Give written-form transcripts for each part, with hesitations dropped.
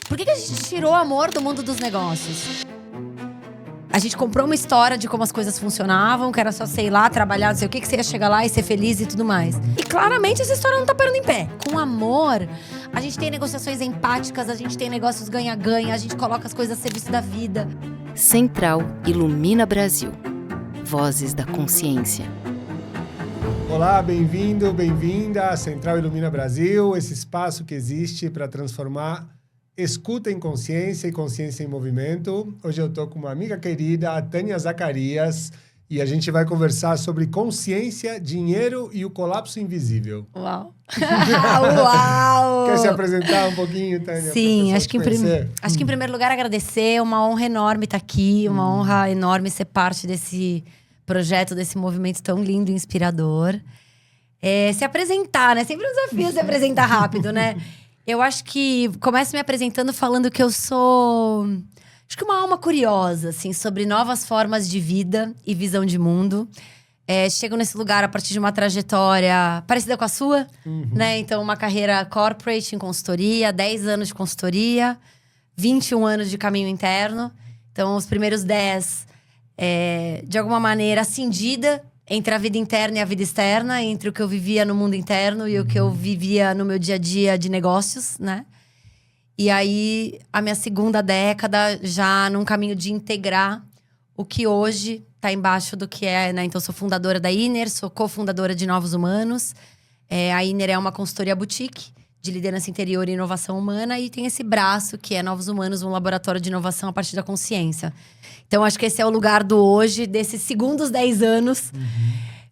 Por que a gente tirou o amor do mundo dos negócios? A gente comprou uma história de como as coisas funcionavam, que era só, sei lá, trabalhar, não sei o que você ia chegar lá e ser feliz e tudo mais. E claramente essa história não tá parando em pé. Com amor, a gente tem negociações empáticas, a gente tem negócios ganha-ganha, a gente coloca as coisas a serviço da vida. Central Ilumina Brasil. Vozes da Consciência. Olá, bem-vindo, bem-vinda à Central Ilumina Brasil, esse espaço que existe para transformar escuta em consciência e consciência em movimento. Hoje eu estou com uma amiga querida, a Tânia Zacarias, e a gente vai conversar sobre consciência, dinheiro e o colapso invisível. Uau! Uau! Quer se apresentar um pouquinho, Tânia? Sim, acho que em primeiro lugar agradecer, uma honra enorme estar aqui, uma honra enorme ser parte desse projeto, desse movimento tão lindo e inspirador. Se apresentar, né? Sempre um desafio se apresentar rápido, né? Eu acho que começo me apresentando falando que eu sou, acho que uma alma curiosa, assim, sobre novas formas de vida e visão de mundo. Chego nesse lugar a partir de uma trajetória parecida com a sua, né? Então, uma carreira corporate em consultoria, 10 anos de consultoria, 21 anos de caminho interno. Então, os primeiros 10, de alguma maneira, cindida entre a vida interna e a vida externa, entre o que eu vivia no mundo interno e o que eu vivia no meu dia a dia de negócios, né? E aí, a minha segunda década já num caminho de integrar o que hoje tá embaixo do que é, né? Então, sou fundadora da Inner, sou cofundadora de Novos Humanos. A Inner é uma consultoria boutique de liderança interior e inovação humana, e tem esse braço que é Novos Humanos, um laboratório de inovação a partir da consciência. Então, acho que esse é o lugar do hoje, desses segundos 10 anos,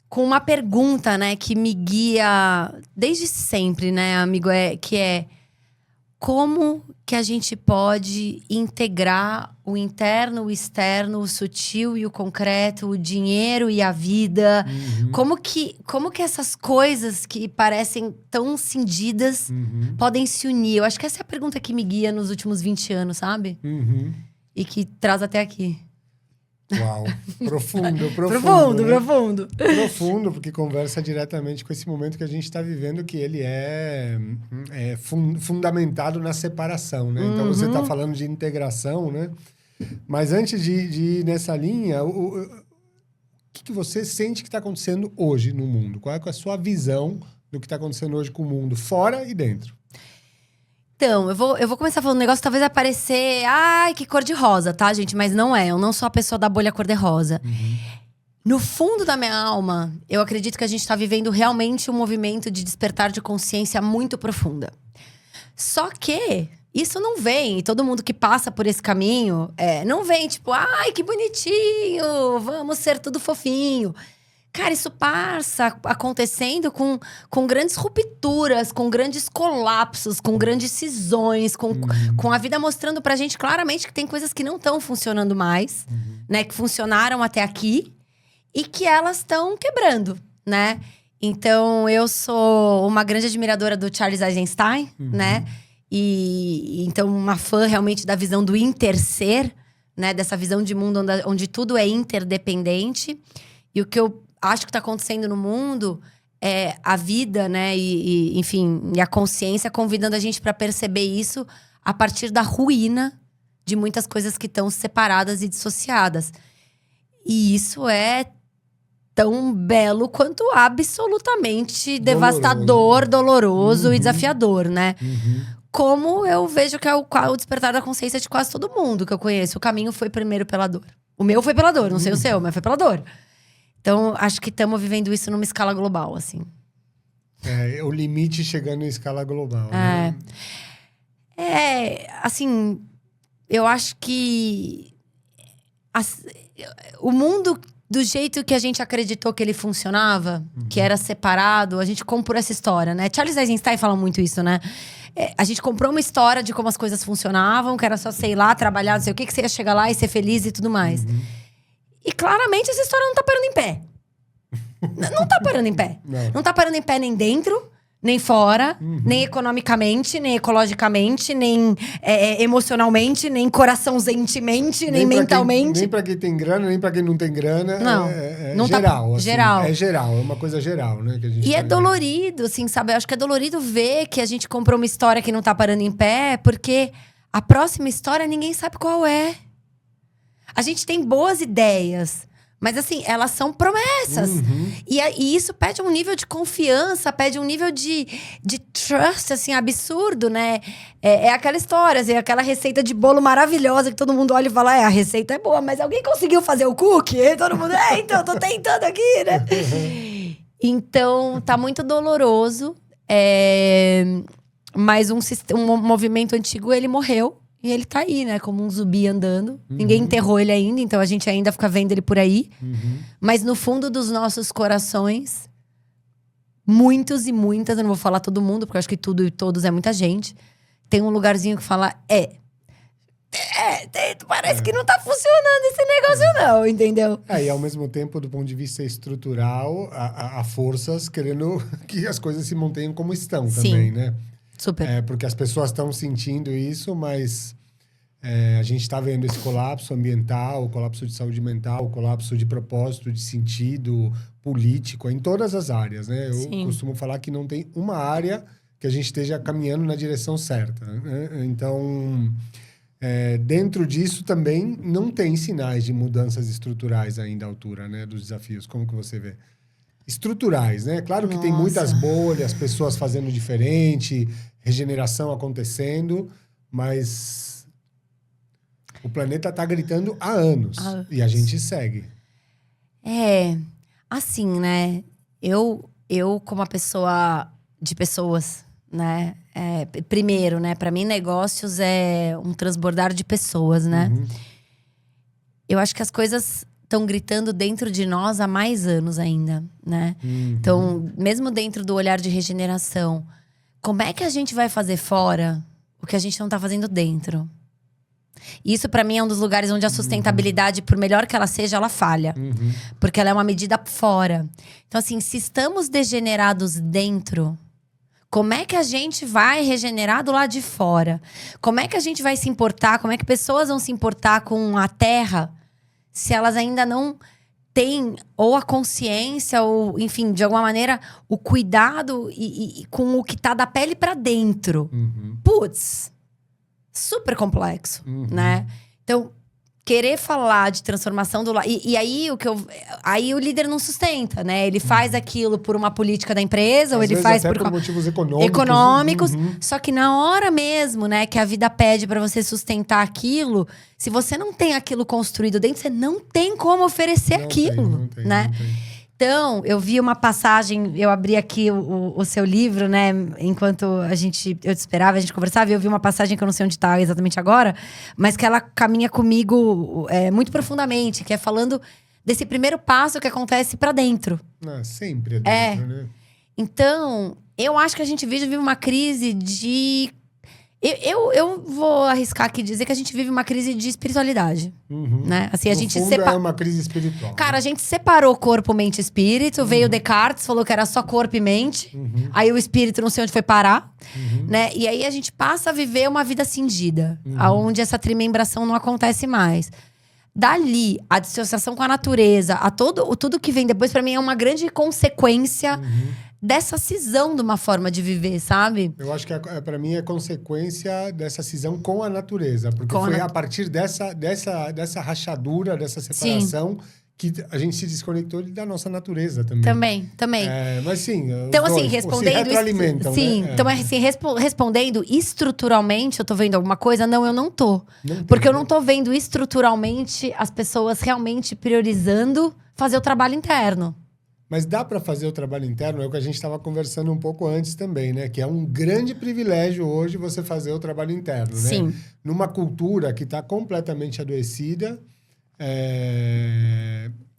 com uma pergunta, né, que me guia desde sempre, né, amigo, que é como que a gente pode integrar o interno, o externo, o sutil e o concreto, o dinheiro e a vida? Como que essas coisas que parecem tão cindidas podem se unir? Eu acho que essa é a pergunta que me guia nos últimos 20 anos, sabe? E que traz até aqui. Uau, profundo. Profundo, porque conversa diretamente com esse momento que a gente está vivendo, que ele é fundamentado na separação, né? Então, você está falando de integração, né? Mas antes de ir nessa linha, o que você sente que está acontecendo hoje no mundo? Qual é a sua visão do que está acontecendo hoje com o mundo, fora e dentro? Então, eu vou começar falando um negócio, talvez vai parecer… Ai, que cor de rosa, tá, gente? Mas não é. Eu não sou a pessoa da bolha cor-de-rosa. No fundo da minha alma, eu acredito que a gente tá vivendo realmente um movimento de despertar de consciência muito profunda. Só que isso não vem. E todo mundo que passa por esse caminho, não vem tipo… Ai, que bonitinho! Vamos ser tudo fofinho. Cara, isso passa acontecendo com grandes rupturas, com grandes colapsos, com grandes cisões, com a vida mostrando pra gente claramente que tem coisas que não estão funcionando mais, né? Que funcionaram até aqui e que elas estão quebrando, né? Então, eu sou uma grande admiradora do Charles Eisenstein, né? E então, uma fã realmente da visão do interser, né? Dessa visão de mundo onde tudo é interdependente. E o que eu acho que está acontecendo no mundo é a vida, né? Enfim, e a consciência convidando a gente para perceber isso a partir da ruína de muitas coisas que estão separadas e dissociadas. E isso é tão belo quanto absolutamente devastador, doloroso e desafiador, né? Como eu vejo que é o despertar da consciência de quase todo mundo que eu conheço. O caminho foi primeiro pela dor. O meu foi pela dor, não sei o seu, mas foi pela dor. Então, acho que estamos vivendo isso numa escala global, assim. O limite chegando em escala global, né? Assim, eu acho que o mundo, do jeito que a gente acreditou que ele funcionava, que era separado, a gente comprou essa história, né? Charles Eisenstein fala muito isso, né? A gente comprou uma história de como as coisas funcionavam, que era só, sei lá, trabalhar, não sei o que você ia chegar lá e ser feliz e tudo mais. E claramente essa história não tá parando em pé. Não tá parando em pé. Não tá parando em pé nem dentro, nem fora, nem economicamente, nem ecologicamente, nem emocionalmente, nem coraçãozentemente, nem mentalmente. Nem pra quem tem grana, nem pra quem não tem grana. Não, não geral, tá, assim. geral. É geral, é uma coisa geral, né? Que a gente é dolorido, assim, sabe? Eu acho que é dolorido ver que a gente comprou uma história que não tá parando em pé, porque a próxima história ninguém sabe qual é. A gente tem boas ideias, mas assim, elas são promessas. E isso pede um nível de confiança, pede um nível de trust, assim, absurdo, né? É aquela história, assim, aquela receita de bolo maravilhosa que todo mundo olha e fala, a receita é boa, mas alguém conseguiu fazer o cookie? E todo mundo, então, tô tentando aqui, né? Então, tá muito doloroso. Mas um movimento antigo, ele morreu. E ele tá aí, né? Como um zumbi andando. Ninguém enterrou ele ainda, então a gente ainda fica vendo ele por aí. Mas no fundo dos nossos corações, muitos e muitas, eu não vou falar todo mundo, porque eu acho que tudo e todos é muita gente. Tem um lugarzinho que fala, parece que não tá funcionando esse negócio não, entendeu? E ao mesmo tempo, do ponto de vista estrutural, há forças querendo que as coisas se mantenham como estão também, né? Super. Porque as pessoas estão sentindo isso, mas a gente está vendo esse colapso ambiental, o colapso de saúde mental, o colapso de propósito, de sentido político, em todas as áreas, né? Eu costumo falar que não tem uma área que a gente esteja caminhando na direção certa, né? Então, dentro disso também não tem sinais de mudanças estruturais ainda à altura, né, dos desafios. Como que você vê? Estruturais, né? Claro que tem muitas bolhas, pessoas fazendo diferente, regeneração acontecendo, mas o planeta tá gritando há anos e a gente segue. Assim, né? Eu como uma pessoa de pessoas, né? Primeiro, né? Para mim, negócios é um transbordar de pessoas, né? Eu acho que as coisas estão gritando dentro de nós há mais anos ainda, né? Então, mesmo dentro do olhar de regeneração, como é que a gente vai fazer fora o que a gente não tá fazendo dentro? Isso, para mim, é um dos lugares onde a sustentabilidade, por melhor que ela seja, ela falha. Porque ela é uma medida fora. Então, assim, se estamos degenerados dentro, como é que a gente vai regenerar do lado de fora? Como é que a gente vai se importar? Como é que pessoas vão se importar com a terra se elas ainda não têm ou a consciência ou, enfim, de alguma maneira, o cuidado e com o que tá da pele pra dentro? Putz, super complexo, né? Então, querer falar de transformação do lado. E aí aí o líder não sustenta, né? Ele faz aquilo por uma política da empresa, ou ele faz até por motivos econômicos. Só que na hora mesmo, né, que a vida pede pra você sustentar aquilo, se você não tem aquilo construído dentro, você não tem como oferecer aquilo, não tem. Então, eu vi uma passagem, eu abri aqui o seu livro, né? Enquanto eu te esperava, a gente conversava, e eu vi uma passagem que eu não sei onde está exatamente agora, mas que ela caminha comigo muito profundamente, que é falando desse primeiro passo que acontece para dentro. Sempre é dentro, né? Então, eu acho que a gente vive uma crise de... Eu vou arriscar aqui dizer que a gente vive uma crise de espiritualidade, né? Assim, a gente é uma crise espiritual. Cara, a gente separou corpo, mente e espírito. Veio Descartes, falou que era só corpo e mente. Aí o espírito não sei onde foi parar, né? E aí a gente passa a viver uma vida cindida, onde essa trimembração não acontece mais. Dali, a dissociação com a natureza, tudo que vem depois, pra mim, é uma grande consequência dessa cisão de uma forma de viver, sabe? Eu acho que para mim é consequência dessa cisão com a natureza. Porque foi a partir dessa rachadura, dessa separação, que a gente se desconectou da nossa natureza também. Também. Mas sim, então, assim, respondendo se retroalimentam, sim, né? então, assim, respondendo estruturalmente, eu tô vendo alguma coisa? Não, eu não tô. Porque eu não tô vendo estruturalmente as pessoas realmente priorizando fazer o trabalho interno. Mas dá para fazer o trabalho interno, é o que a gente estava conversando um pouco antes também, né? Que é um grande privilégio hoje você fazer o trabalho interno, né? Sim. Numa cultura que está completamente adoecida,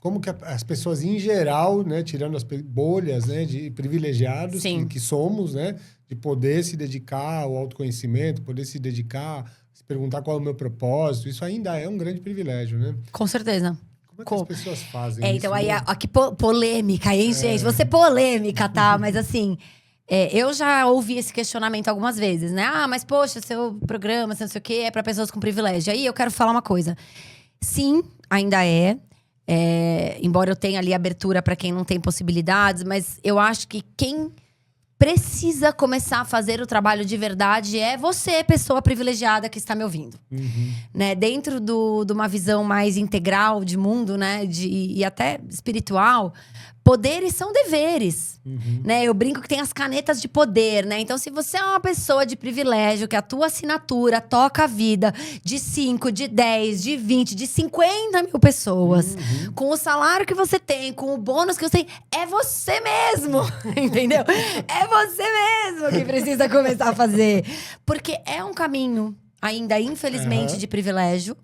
como que as pessoas em geral, né? Tirando as bolhas, né? De privilegiados que somos, né? De poder se dedicar ao autoconhecimento, poder se dedicar, se perguntar qual é o meu propósito, isso ainda é um grande privilégio, né? Com certeza. Como é que as pessoas fazem isso? Então, aí, aqui polêmica, hein, gente? Você polêmica, tá? Mas assim, eu já ouvi esse questionamento algumas vezes, né? Mas poxa, seu programa, não sei o quê, é pra pessoas com privilégio. Aí eu quero falar uma coisa. Sim, ainda embora eu tenha ali abertura pra quem não tem possibilidades, mas eu acho que quem precisa começar a fazer o trabalho de verdade é você, pessoa privilegiada que está me ouvindo. Né? Dentro de uma visão mais integral de mundo, né? E até espiritual, poderes são deveres. Né? Eu brinco que tem as canetas de poder, né? Então, se você é uma pessoa de privilégio, que a tua assinatura toca a vida de 5, de 10, de 20, de 50 mil pessoas, com o salário que você tem, com o bônus que você tem, é você mesmo, entendeu? É você mesmo que precisa começar a fazer. Porque é um caminho, ainda, infelizmente, de privilégio.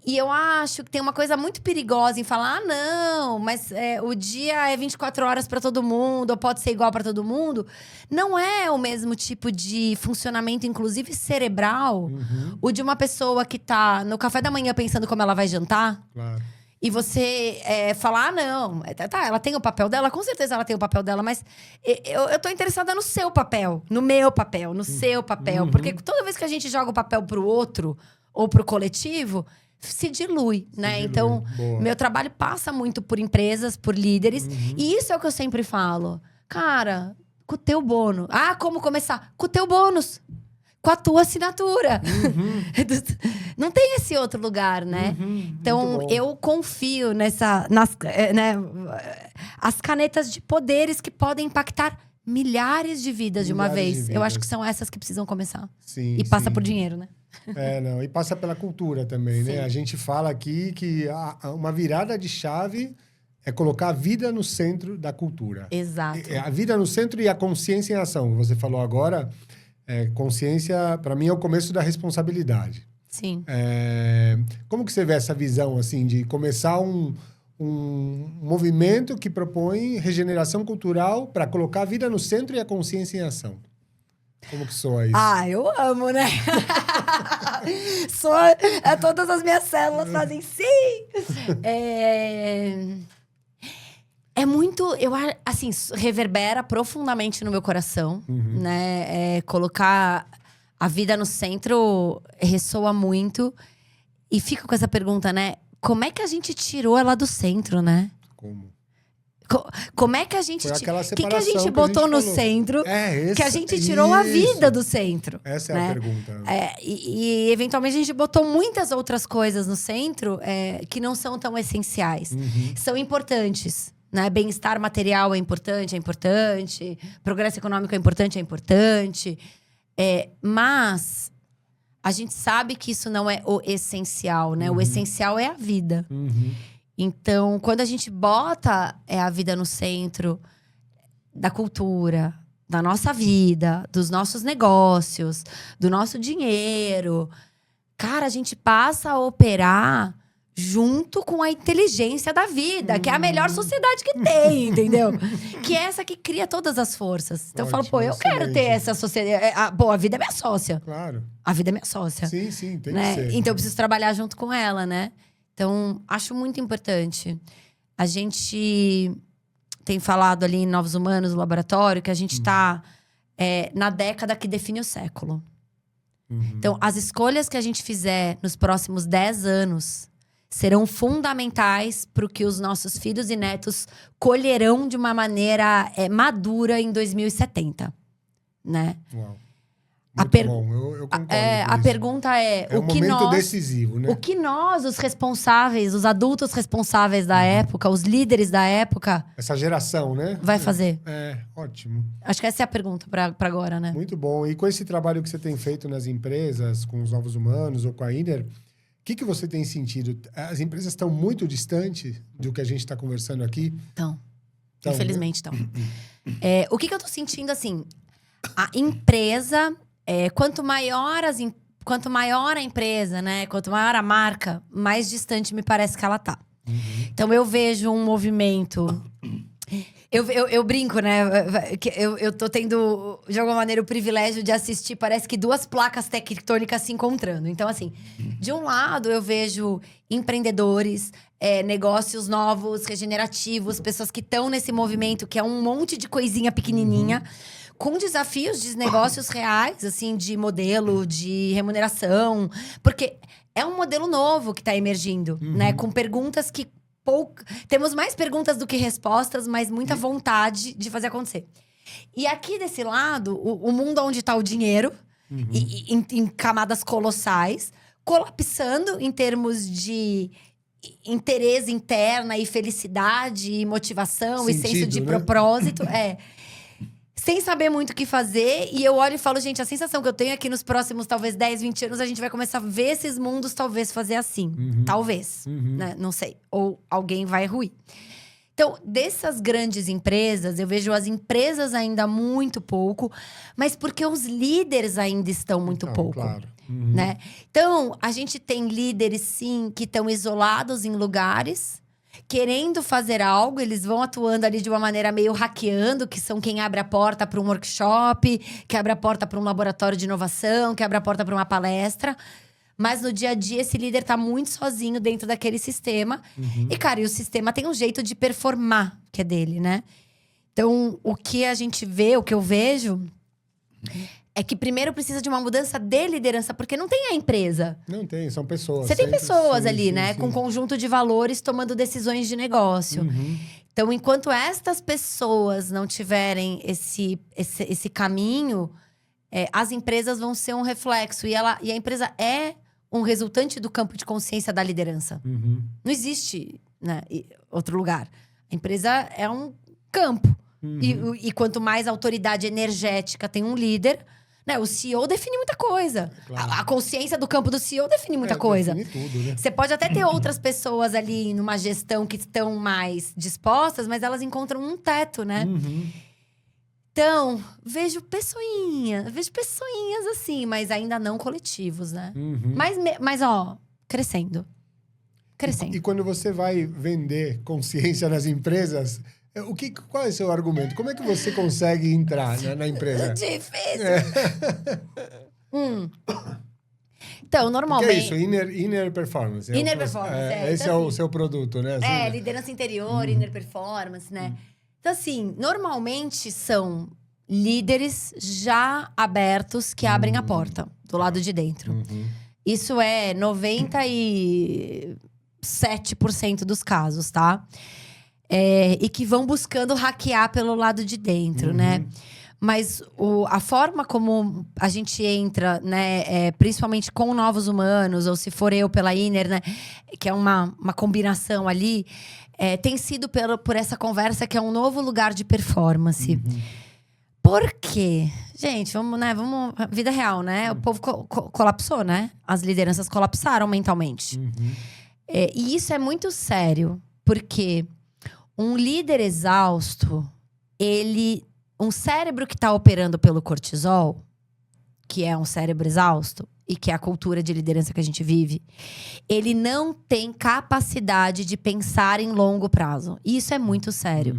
E eu acho que tem uma coisa muito perigosa em falar: não, mas o dia é 24 horas para todo mundo, ou pode ser igual para todo mundo. Não é o mesmo tipo de funcionamento, inclusive cerebral, o de uma pessoa que tá no café da manhã pensando como ela vai jantar. Claro. E você falar: não, tá, ela tem o papel dela, com certeza ela tem o papel dela, mas eu tô interessada no seu papel, no meu papel, no seu papel. Porque toda vez que a gente joga o papel pro outro ou pro coletivo, se dilui, né? Então, meu trabalho passa muito por empresas, por líderes. E isso é o que eu sempre falo. Cara, com o teu bônus. Ah, como começar? Com o teu bônus. Com a tua assinatura. Não tem esse outro lugar, né? Então, eu confio as canetas de poderes que podem impactar milhares de vidas de uma vez. Eu acho que são essas que precisam começar. Sim, e passa por dinheiro, né? E passa pela cultura também, né? A gente fala aqui que uma virada de chave é colocar a vida no centro da cultura. Exato. A vida no centro e a consciência em ação. Você falou agora, consciência, para mim, é o começo da responsabilidade. Sim. Como que você vê essa visão, assim, de começar um movimento que propõe regeneração cultural para colocar a vida no centro e a consciência em ação? Como que soa isso? Ah, eu amo, né? Todas as minhas células fazem sim! É muito, assim, reverbera profundamente no meu coração, né? Colocar a vida no centro ressoa muito. E fico com essa pergunta, né? Como é que a gente tirou ela do centro, né? Como é que a gente... O que a gente botou no centro que a gente tirou a vida do centro? Essa é a pergunta. E eventualmente a gente botou muitas outras coisas no centro que não são tão essenciais. São importantes, né? Bem-estar material é importante. Progresso econômico é importante. Mas a gente sabe que isso não é o essencial, né? O essencial é a vida. Então, quando a gente bota a vida no centro da cultura, da nossa vida, dos nossos negócios, do nosso dinheiro, cara, a gente passa a operar junto com a inteligência da vida, que é a melhor sociedade que tem, entendeu? Que é essa que cria todas as forças. Então, eu falo, eu quero ter essa sociedade. A vida é minha sócia. Claro. A vida é minha sócia. Sim, tem né? que ser. Então, eu preciso trabalhar junto com ela, né? Então, acho muito importante. A gente tem falado ali em Novos Humanos, no laboratório, que a gente está na década que define o século. Então, as escolhas que a gente fizer nos próximos 10 anos serão fundamentais para o que os nossos filhos e netos colherão de uma maneira madura em 2070. Né? Uau. Muito bom, eu concordo com a isso. Pergunta é um momento decisivo, né? O que nós, os responsáveis, os adultos responsáveis da época, os líderes da época... Essa geração, né? Vai fazer. Ótimo. Acho que essa é a pergunta para agora, né? Muito bom. E com esse trabalho que você tem feito nas empresas, com os Novos Humanos ou com a Inner, o que você tem sentido? As empresas estão muito distantes do que a gente está conversando aqui? Então, infelizmente estão. O que eu tô sentindo, assim... A empresa... Quanto maior a empresa, né? Quanto maior a marca, mais distante me parece que ela tá. Então, eu vejo um movimento... Eu brinco, né? Eu tô tendo, de alguma maneira, o privilégio de assistir, parece que 2 placas tectônicas se encontrando. Então, assim, de um lado, eu vejo empreendedores, negócios novos, regenerativos, pessoas que estão nesse movimento, que é um monte de coisinha pequenininha, com desafios de negócios reais, assim, de modelo, de remuneração. Porque é um modelo novo que está emergindo, né? Com perguntas que... Temos mais perguntas do que respostas, mas muita vontade de fazer acontecer. E aqui desse lado, o mundo onde está o dinheiro, em camadas colossais, colapsando em termos de interesse interna e felicidade, e motivação, Sentido, e senso de né? propósito. Sem saber muito o que fazer. E eu olho e falo, gente, a sensação que eu tenho é que nos próximos, talvez, 10, 20 anos… a gente vai começar a ver esses mundos, talvez, fazer assim. Talvez, né? Não sei. Ou alguém vai ruir. Então, dessas grandes empresas, eu vejo as empresas ainda muito pouco. Mas porque os líderes ainda estão muito pouco. Claro. Né? Então, a gente tem líderes, sim, que estão isolados em lugares… querendo fazer algo, eles vão atuando ali de uma maneira meio hackeando, que são quem abre a porta para um workshop, que abre a porta para um laboratório de inovação, que abre a porta para uma palestra. Mas no dia a dia, esse líder tá muito sozinho dentro daquele sistema. E, cara, e o sistema tem um jeito de performar, que é dele, né? Então, o que a gente vê, o que eu vejo… é que primeiro precisa de uma mudança de liderança, porque não tem a empresa. Não tem, são pessoas. Você tem sempre, pessoas sim, ali, sim, né? sim. Com um conjunto de valores, tomando decisões de negócio. Então, enquanto estas pessoas não tiverem esse caminho, as empresas vão ser um reflexo. E a empresa é um resultante do campo de consciência da liderança. Não existe, né, outro lugar. A empresa é um campo. E quanto mais autoridade energética tem um líder… né, o CEO define muita coisa. Claro. A consciência do campo do CEO define muita coisa. Define tudo, né? Você pode até ter outras pessoas ali numa gestão que estão mais dispostas, mas elas encontram um teto, né? Então, vejo pessoinhas assim, mas ainda não coletivos, né? Mas, ó, crescendo. E quando você vai vender consciência nas empresas… qual é o seu argumento? Como é que você consegue entrar na empresa? Difícil. Então, normalmente… O que é isso? Inner performance. Inner performance, esse então, é o assim, seu produto, né? Assim, né? liderança interior, inner performance, né? Então, assim, normalmente são líderes já abertos que abrem a porta do lado de dentro. Isso é 97% dos casos, tá? E que vão buscando hackear pelo lado de dentro, né? Mas a forma como a gente entra, né, principalmente com novos humanos, ou se for eu pela Inner, né, que é uma combinação ali, tem sido por essa conversa que é um novo lugar de performance. Por quê? Gente, vamos, vida real, né? O povo colapsou, né? As lideranças colapsaram mentalmente. E isso é muito sério, porque um líder exausto, um cérebro que está operando pelo cortisol, que é um cérebro exausto, e que é a cultura de liderança que a gente vive, ele não tem capacidade de pensar em longo prazo. E isso é muito sério.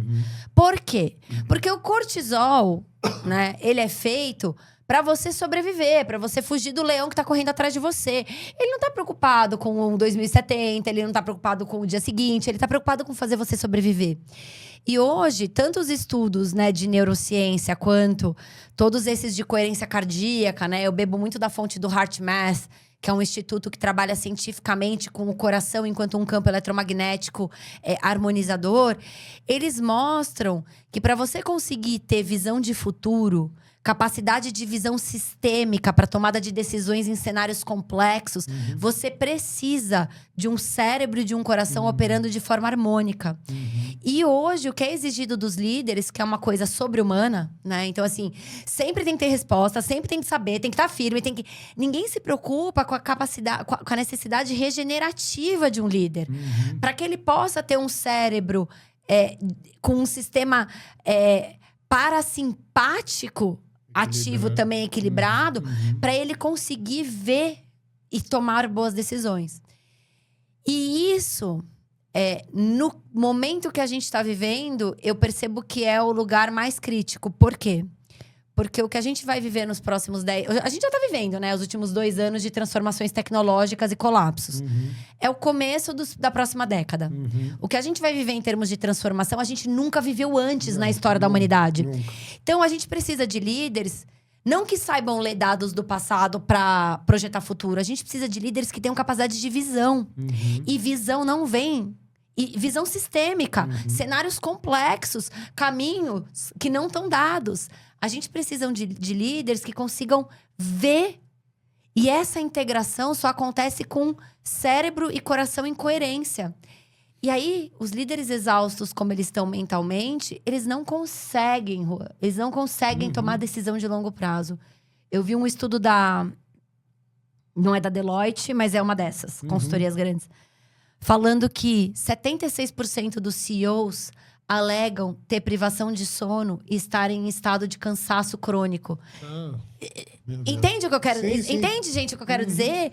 Por quê? Porque o cortisol, né, ele é feito para você sobreviver, para você fugir do leão que tá correndo atrás de você. Ele não tá preocupado com o 2070, ele não tá preocupado com o dia seguinte, ele tá preocupado com fazer você sobreviver. E hoje, tantos estudos, né, de neurociência, quanto todos esses de coerência cardíaca, né? Eu bebo muito da fonte do HeartMath, que é um instituto que trabalha cientificamente com o coração enquanto um campo eletromagnético harmonizador. Eles mostram que para você conseguir ter visão de futuro, capacidade de visão sistêmica para tomada de decisões em cenários complexos, você precisa de um cérebro e de um coração operando de forma harmônica. E hoje, o que é exigido dos líderes, que é uma coisa sobre-humana, né? Então, assim, sempre tem que ter resposta, sempre tem que saber, tem que estar firme, ninguém se preocupa com a capacidade, com a necessidade regenerativa de um líder. Para que ele possa ter um cérebro com um sistema parasimpático ativo, né? Também equilibrado, para ele conseguir ver e tomar boas decisões. E isso, no momento que a gente está vivendo, eu percebo que é o lugar mais crítico. Por quê? Porque o que a gente vai viver nos próximos 10… A gente já está vivendo, né? Os últimos 2 anos de transformações tecnológicas e colapsos. É o começo da próxima década. O que a gente vai viver em termos de transformação, a gente nunca viveu antes na história da humanidade. Então, a gente precisa de líderes… Não que saibam ler dados do passado para projetar futuro. A gente precisa de líderes que tenham capacidade de visão. E visão não vem E visão sistêmica, cenários complexos, caminhos que não estão dados. A gente precisa de líderes que consigam ver. E essa integração só acontece com cérebro e coração em coerência. E aí, os líderes exaustos, como eles estão mentalmente, eles não conseguem, Rua. Eles não conseguem tomar decisão de longo prazo. Eu vi um estudo não é da Deloitte, mas é uma dessas, consultorias grandes. Falando que 76% dos CEOs alegam ter privação de sono e estarem em estado de cansaço crônico. Entende o que eu quero dizer? Sim. Entende, gente, o que eu quero dizer?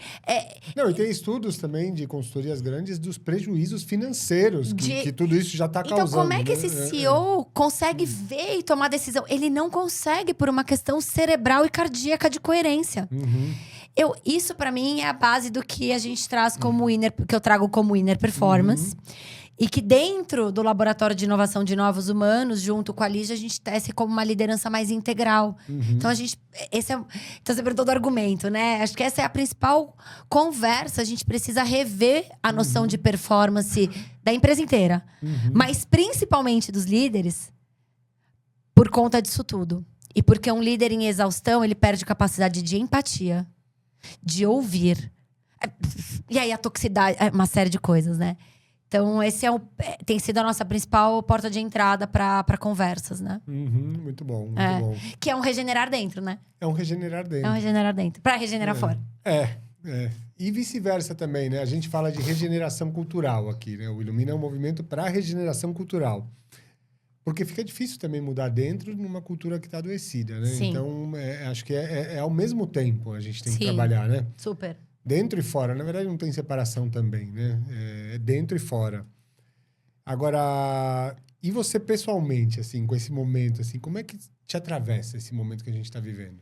Não, e tem estudos também de consultorias grandes dos prejuízos financeiros que tudo isso já está causando. Então, como é que esse CEO consegue ver e tomar decisão? Ele não consegue por uma questão cerebral e cardíaca de coerência. Isso, para mim, é a base do que a gente traz como Inner, que eu trago como Inner Performance. E que dentro do Laboratório de Inovação de Novos Humanos, junto com a Lígia, a gente tece como uma liderança mais integral. Então, então, você perguntou do argumento, né? Acho que essa é a principal conversa. A gente precisa rever a noção de performance da empresa inteira. Mas, principalmente dos líderes, por conta disso tudo. E porque um líder em exaustão, ele perde capacidade de empatia, de ouvir. E aí, a toxicidade, uma série de coisas, né? Então, esse tem sido a nossa principal porta de entrada para conversas, né? Muito bom, muito bom. Que é um regenerar dentro, né? É um regenerar dentro. É um regenerar dentro. Para regenerar fora. E vice-versa também, né? A gente fala de regeneração cultural aqui, né? O Ilumina é um movimento para regeneração cultural. Porque fica difícil também mudar dentro numa cultura que está adoecida, né? Sim. Então, acho que é ao mesmo tempo a gente tem que trabalhar, né? Super. Dentro e fora. Na verdade, não tem separação também, né? É dentro e fora. Agora, e você pessoalmente, assim, com esse momento, assim, como é que te atravessa esse momento que a gente está vivendo?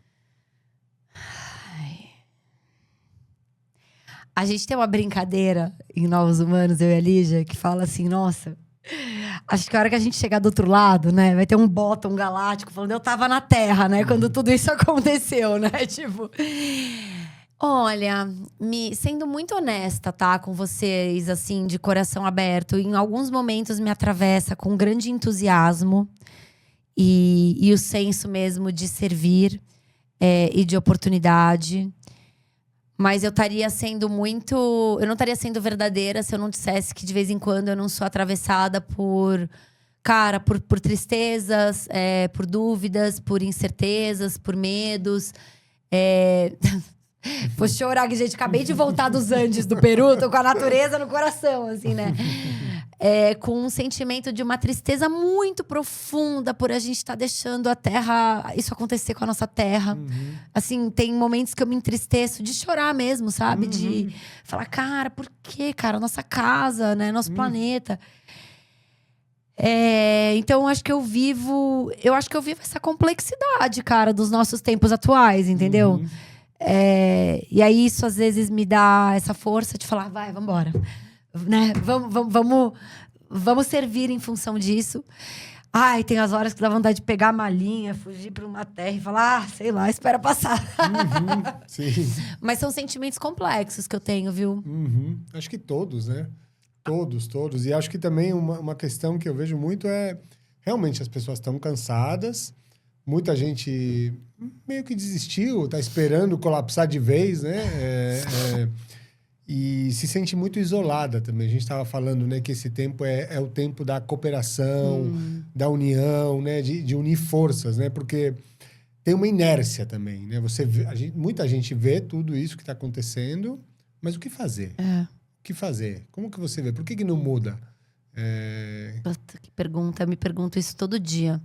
A gente tem uma brincadeira em Novos Humanos, eu e a Lígia, que fala assim, nossa, acho que a hora que a gente chegar do outro lado, né, vai ter um Bottom galáctico falando, eu tava na Terra, né, quando tudo isso aconteceu, né, tipo... Olha, sendo muito honesta, tá, com vocês, assim, de coração aberto, em alguns momentos me atravessa com grande entusiasmo e o senso mesmo de servir e de oportunidade. Mas eu estaria sendo muito... Eu não estaria sendo verdadeira se eu não dissesse que de vez em quando eu não sou atravessada por tristezas, por dúvidas, por incertezas, por medos. Vou chorar, que, gente, acabei de voltar dos Andes do Peru, tô com a natureza no coração, assim, né? Com um sentimento de uma tristeza muito profunda por a gente estar deixando a terra, isso acontecer com a nossa terra. Assim, tem momentos que eu me entristeço de chorar mesmo, sabe? De falar, cara, por que, cara? Nossa casa, né? Nosso planeta. Então, eu acho que eu vivo essa complexidade, cara, dos nossos tempos atuais, entendeu? E aí, isso às vezes me dá essa força de falar, vai, vambora. Né? Vamos servir em função disso. Ai, tem as horas que dá vontade de pegar a malinha, fugir para uma terra e falar, sei lá, espera passar. Sim. Mas são sentimentos complexos que eu tenho, viu? Acho que todos, né? Todos. E acho que também uma questão que eu vejo muito é... Realmente, as pessoas estão cansadas. Muita gente meio que desistiu, tá esperando colapsar de vez, né? E se sente muito isolada também. A gente estava falando, né, que esse tempo é o tempo da cooperação, da união, né? De unir forças, né? Porque tem uma inércia também, né? Muita gente vê tudo isso que está acontecendo, mas o que fazer? O que fazer? Como que você vê? Por que não muda? Puta, que pergunta. Eu me pergunto isso todo dia.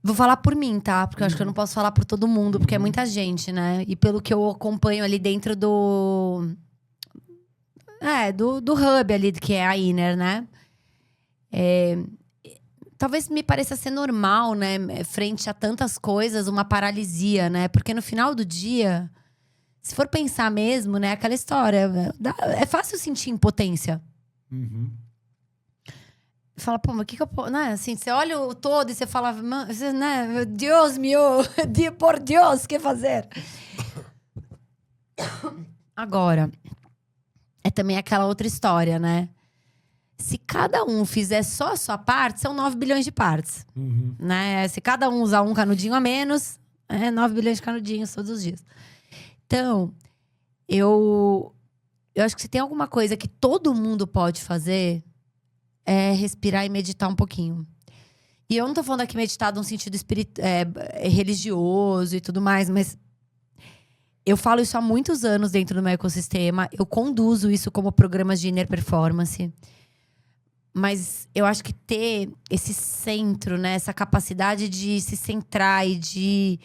Vou falar por mim, tá? Porque eu acho que eu não posso falar por todo mundo, porque é muita gente, né? E pelo que eu acompanho ali dentro do hub ali, que é a Inner, né? Talvez me pareça ser normal, né? Frente a tantas coisas, uma paralisia, né? Porque no final do dia, se for pensar mesmo, né? Aquela história, é fácil sentir impotência. Fala, pô, mas o que eu posso... Né? Assim, você olha o todo e você fala, né? Deus meu, por Deus, o que fazer? Agora, é também aquela outra história, né? Se cada um fizer só a sua parte, são 9 bilhões de partes. Né? Se cada um usar um canudinho a menos, 9 bilhões de canudinhos todos os dias. Então, eu acho que se tem alguma coisa que todo mundo pode fazer, é respirar e meditar um pouquinho. E eu não tô falando aqui meditar num sentido religioso e tudo mais, mas eu falo isso há muitos anos dentro do meu ecossistema. Eu conduzo isso como programas de inner performance. Mas eu acho que ter esse centro, né? Essa capacidade de se centrar e de…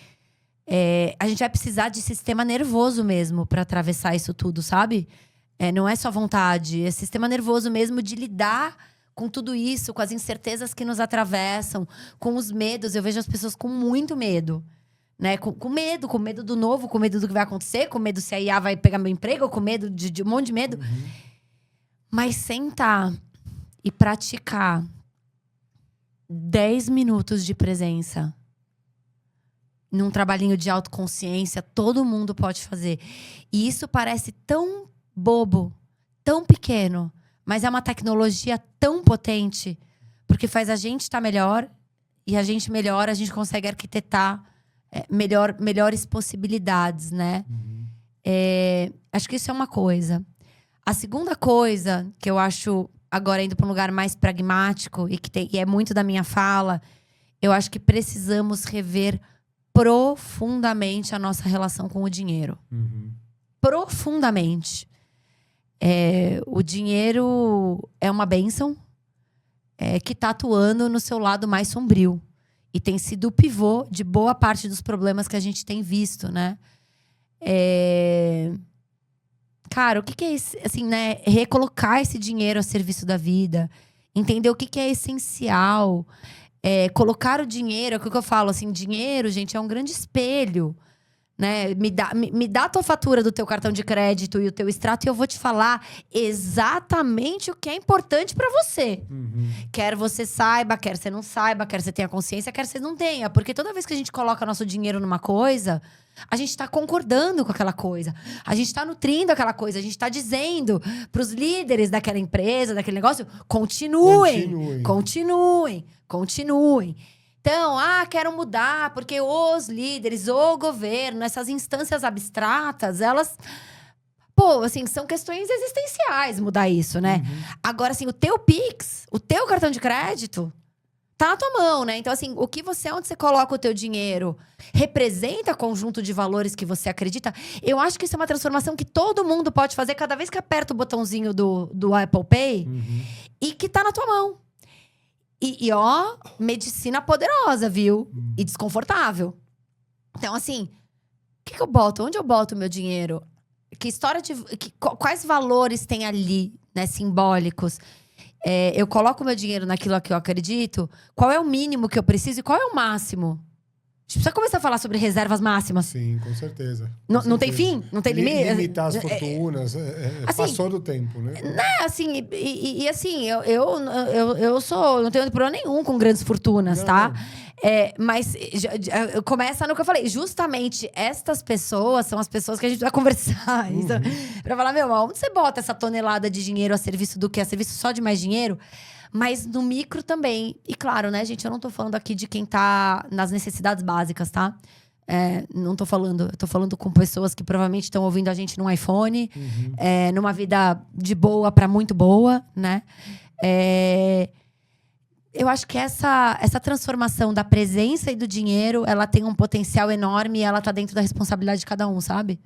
a gente vai precisar de sistema nervoso mesmo para atravessar isso tudo, sabe? Não é só vontade, é sistema nervoso mesmo de lidar com tudo isso, com as incertezas que nos atravessam, com os medos. Eu vejo as pessoas com muito medo. Né? Com medo do novo, com medo do que vai acontecer, com medo se a IA vai pegar meu emprego, com medo de um monte de medo. Mas sentar e praticar 10 minutos de presença num trabalhinho de autoconsciência, todo mundo pode fazer. E isso parece tão bobo, tão pequeno, mas é uma tecnologia tão potente, porque faz a gente estar melhor, e a gente melhora, a gente consegue arquitetar melhores possibilidades, né? Acho que isso é uma coisa. A segunda coisa que eu acho, agora indo para um lugar mais pragmático e é muito da minha fala, eu acho que precisamos rever profundamente a nossa relação com o dinheiro. Profundamente. O dinheiro é uma bênção que está atuando no seu lado mais sombrio. E tem sido o pivô de boa parte dos problemas que a gente tem visto, né? Cara, o que é isso? Assim, né? Recolocar esse dinheiro a serviço da vida. Entender o que é essencial. Colocar o dinheiro, é o que eu falo, assim, dinheiro, gente, é um grande espelho. Né? Me dá a tua fatura do teu cartão de crédito e o teu extrato e eu vou te falar exatamente o que é importante pra você. Quer você saiba, quer você não saiba, quer você tenha consciência, quer você não tenha. Porque toda vez que a gente coloca nosso dinheiro numa coisa, a gente tá concordando com aquela coisa. A gente tá nutrindo aquela coisa. A gente tá dizendo pros líderes daquela empresa, daquele negócio, continuem. Então, quero mudar, porque os líderes, o governo, essas instâncias abstratas, elas… Pô, assim, são questões existenciais mudar isso, né? Agora, assim, o teu Pix, o teu cartão de crédito, tá na tua mão, né? Então, assim, onde você coloca o teu dinheiro, representa conjunto de valores que você acredita. Eu acho que isso é uma transformação que todo mundo pode fazer cada vez que aperta o botãozinho do Apple Pay e que tá na tua mão. E medicina poderosa, viu? E desconfortável. Então, assim, o que eu boto? Onde eu boto o meu dinheiro? Que história quais valores tem ali, né, simbólicos? Eu coloco o meu dinheiro naquilo que eu acredito? Qual é o mínimo que eu preciso e qual é o máximo? A gente precisa começar a falar sobre reservas máximas. Sim, com certeza. Não tem fim? Não tem limite? Limitar as fortunas. Assim, passou do tempo, né? Assim, assim, eu não tenho problema nenhum com grandes fortunas, tá? Mas começa no que eu falei. Justamente estas pessoas são as pessoas que a gente vai conversar. Pra falar, onde você bota essa tonelada de dinheiro a serviço do quê? A serviço só de mais dinheiro? Mas no micro também. E claro, né, gente? Eu não tô falando aqui de quem tá nas necessidades básicas, tá? Não tô falando… Eu tô falando com pessoas que provavelmente estão ouvindo a gente num iPhone. Numa vida de boa pra muito boa, né? Eu acho que essa transformação da presença e do dinheiro, ela tem um potencial enorme e ela tá dentro da responsabilidade de cada um, sabe?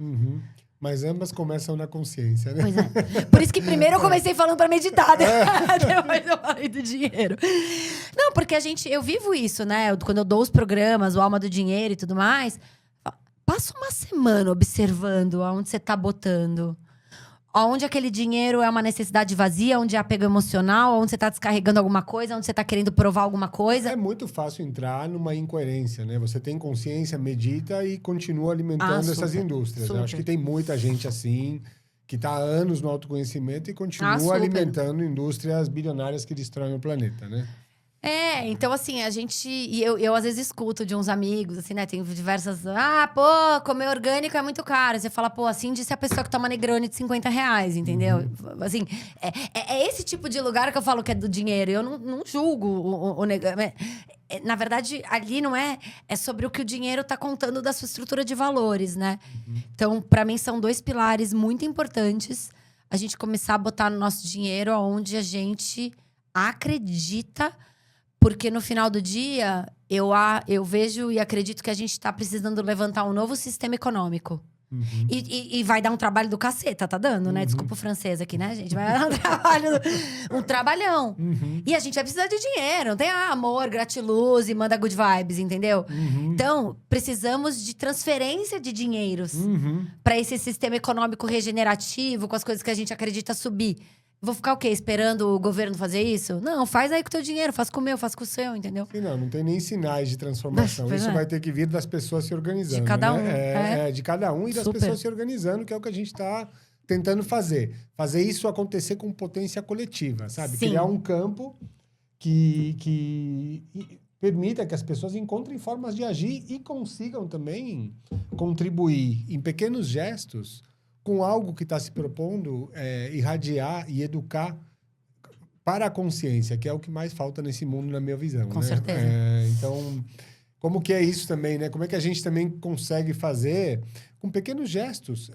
Mas ambas começam na consciência, né? Pois é. Por isso que primeiro eu comecei falando pra meditar, depois eu falei do dinheiro. Não, porque eu vivo isso, né? Quando eu dou os programas, o Alma do Dinheiro e tudo mais, passa uma semana observando aonde você tá botando. Onde aquele dinheiro é uma necessidade vazia, onde é apego emocional, onde você tá descarregando alguma coisa, onde você tá querendo provar alguma coisa. É muito fácil entrar numa incoerência, né? Você tem consciência, medita e continua alimentando essas indústrias. Eu acho que tem muita gente assim, que tá há anos no autoconhecimento e continua alimentando indústrias bilionárias que destroem o planeta, né? Então assim, a gente… E eu às vezes escuto de uns amigos, assim, né? Tem diversas… pô, comer orgânico é muito caro. Você fala, pô, assim disse a pessoa que toma Negroni de R$50, entendeu? Assim, é esse tipo de lugar que eu falo que é do dinheiro. Eu não julgo o Negroni. Na verdade, ali não é… É sobre o que o dinheiro tá contando da sua estrutura de valores, né? Então, pra mim, são 2 pilares muito importantes. A gente começar a botar no nosso dinheiro aonde a gente acredita… Porque no final do dia, eu vejo e acredito que a gente tá precisando levantar um novo sistema econômico. E vai dar um trabalho do caceta, tá dando, né? Desculpa o francês aqui, né, gente? Vai dar um trabalho, um trabalhão. E a gente vai precisar de dinheiro. Não tem amor, gratiluz e manda good vibes, entendeu? Então, precisamos de transferência de dinheiros para esse sistema econômico regenerativo, com as coisas que a gente acredita subir. Vou ficar o quê? Esperando o governo fazer isso? Não, faz aí com o teu dinheiro, faz com o meu, faz com o seu, entendeu? Sim, não tem nem sinais de transformação. Isso vai ter que vir das pessoas se organizando. De cada um. De cada um e das pessoas se organizando, que é o que a gente está tentando fazer. Fazer isso acontecer com potência coletiva, sabe? Sim. Criar um campo que permita que as pessoas encontrem formas de agir e consigam também contribuir em pequenos gestos com algo que está se propondo irradiar e educar para a consciência, que é o que mais falta nesse mundo, na minha visão. Com certeza. Então, como que é isso também, né? Como é que a gente também consegue fazer, com pequenos gestos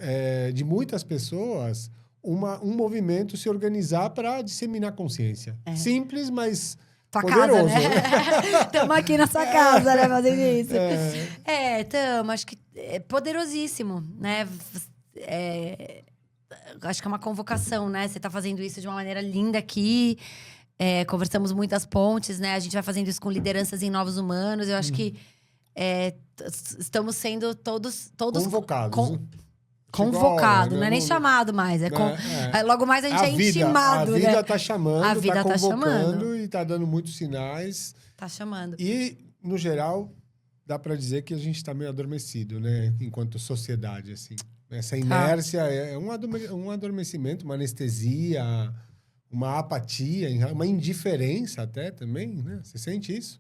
de muitas pessoas, um movimento se organizar para disseminar consciência. Simples, mas tua poderoso. Casa, né? Estamos aqui na sua casa, né? Fazendo isso. Estamos. Acho que é poderosíssimo, né? Acho que é uma convocação, né? Você tá fazendo isso de uma maneira linda aqui. Conversamos muitas pontes, né? A gente vai fazendo isso com lideranças em Novos Humanos. Eu acho que estamos sendo todos convocados. Convocado, não é nem chamado mais. Logo mais a gente intimado, né? A vida tá chamando, a vida tá convocando chamando. E tá dando muitos sinais. Tá chamando. E, no geral, dá para dizer que a gente tá meio adormecido, né? Enquanto sociedade, assim. Essa inércia é um adormecimento, uma anestesia, uma apatia, uma indiferença até também, né? Você sente isso?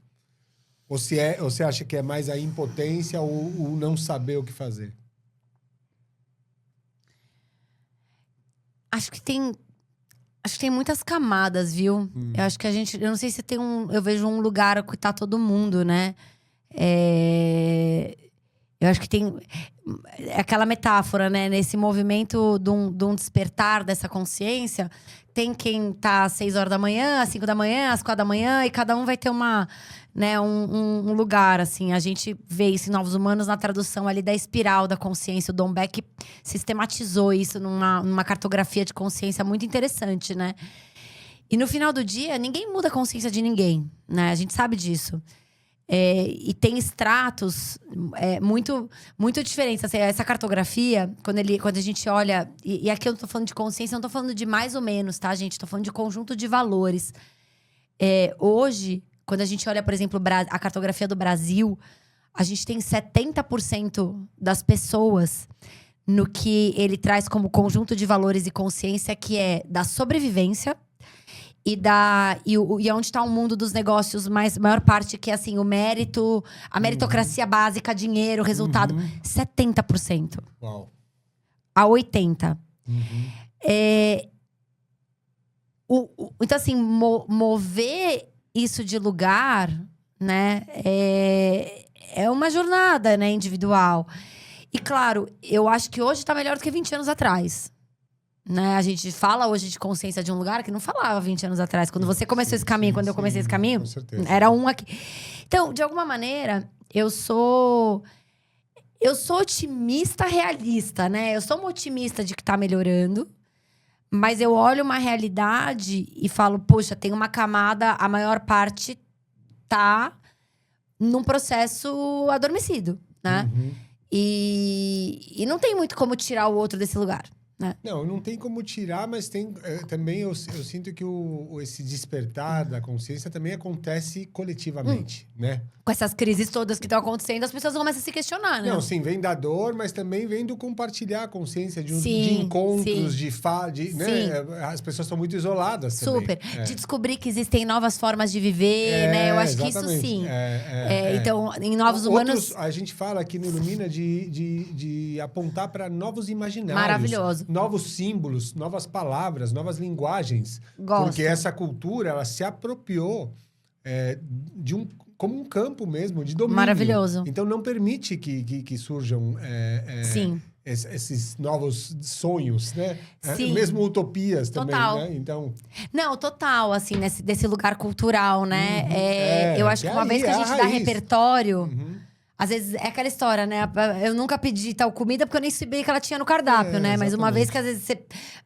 Ou você acha que é mais a impotência ou o não saber o que fazer? Acho que tem muitas camadas, viu? Eu acho que eu não sei se tem eu vejo um lugar que tá todo mundo, né? Eu acho que tem aquela metáfora, né? Nesse movimento de um despertar dessa consciência, tem quem tá às 6 horas da manhã, às 5 da manhã, às 4 da manhã, e cada um vai ter um lugar, assim. A gente vê isso em Novos Humanos na tradução ali da espiral da consciência. O Dom Beck sistematizou isso numa cartografia de consciência muito interessante, né? E no final do dia, ninguém muda a consciência de ninguém, né? A gente sabe disso. E tem estratos muito, muito diferentes. Assim, essa cartografia, quando a gente olha… E aqui eu não tô falando de consciência, não tô falando de mais ou menos, tá, gente? Tô falando de conjunto de valores. Hoje, quando a gente olha, por exemplo, a cartografia do Brasil, a gente tem 70% das pessoas no que ele traz como conjunto de valores e consciência, que é da sobrevivência… E onde está o mundo dos negócios, maior parte que é assim, o mérito, a meritocracia básica, dinheiro, resultado. 70%. Uau. A 80%. Então, assim, mover isso de lugar, né, é uma jornada, né, individual. E claro, eu acho que hoje está melhor do que 20 anos atrás. Né? A gente fala hoje de consciência de um lugar que não falava 20 anos atrás. Quando você começou esse caminho, quando eu comecei esse caminho, com certeza. Era um aqui. Então, de alguma maneira, eu sou otimista realista, né? Eu sou uma otimista de que tá melhorando. Mas eu olho uma realidade e falo, poxa, tem uma camada, a maior parte tá num processo adormecido, né? E não tem muito como tirar o outro desse lugar. Não tem como tirar, mas tem também eu sinto que esse despertar da consciência também acontece coletivamente, né? com essas crises todas que estão acontecendo, as pessoas começam a se questionar, né? Não, sim, vem da dor, mas também vem do compartilhar a consciência de Sim, encontros, sim. né? As pessoas estão muito isoladas também. Super. De descobrir que existem novas formas de viver, né? Eu acho que isso exatamente. sim. Então, em Novos Humanos... A gente fala aqui no Ilumina de apontar para novos imaginários. Maravilhoso. Novos símbolos, novas palavras, novas linguagens. Gosto. Porque essa cultura, ela se apropriou como um campo mesmo de domínio. Maravilhoso. Então, não permite que surjam Sim. esses novos sonhos, né? Sim. Mesmo utopias também, Total. né? Então... Não, total, assim, desse lugar cultural, né? Eu acho que uma vez que a gente dá repertório... Às vezes é aquela história, né? Eu nunca pedi tal comida porque eu nem sabia que ela tinha no cardápio, né? Mas uma vez que às vezes você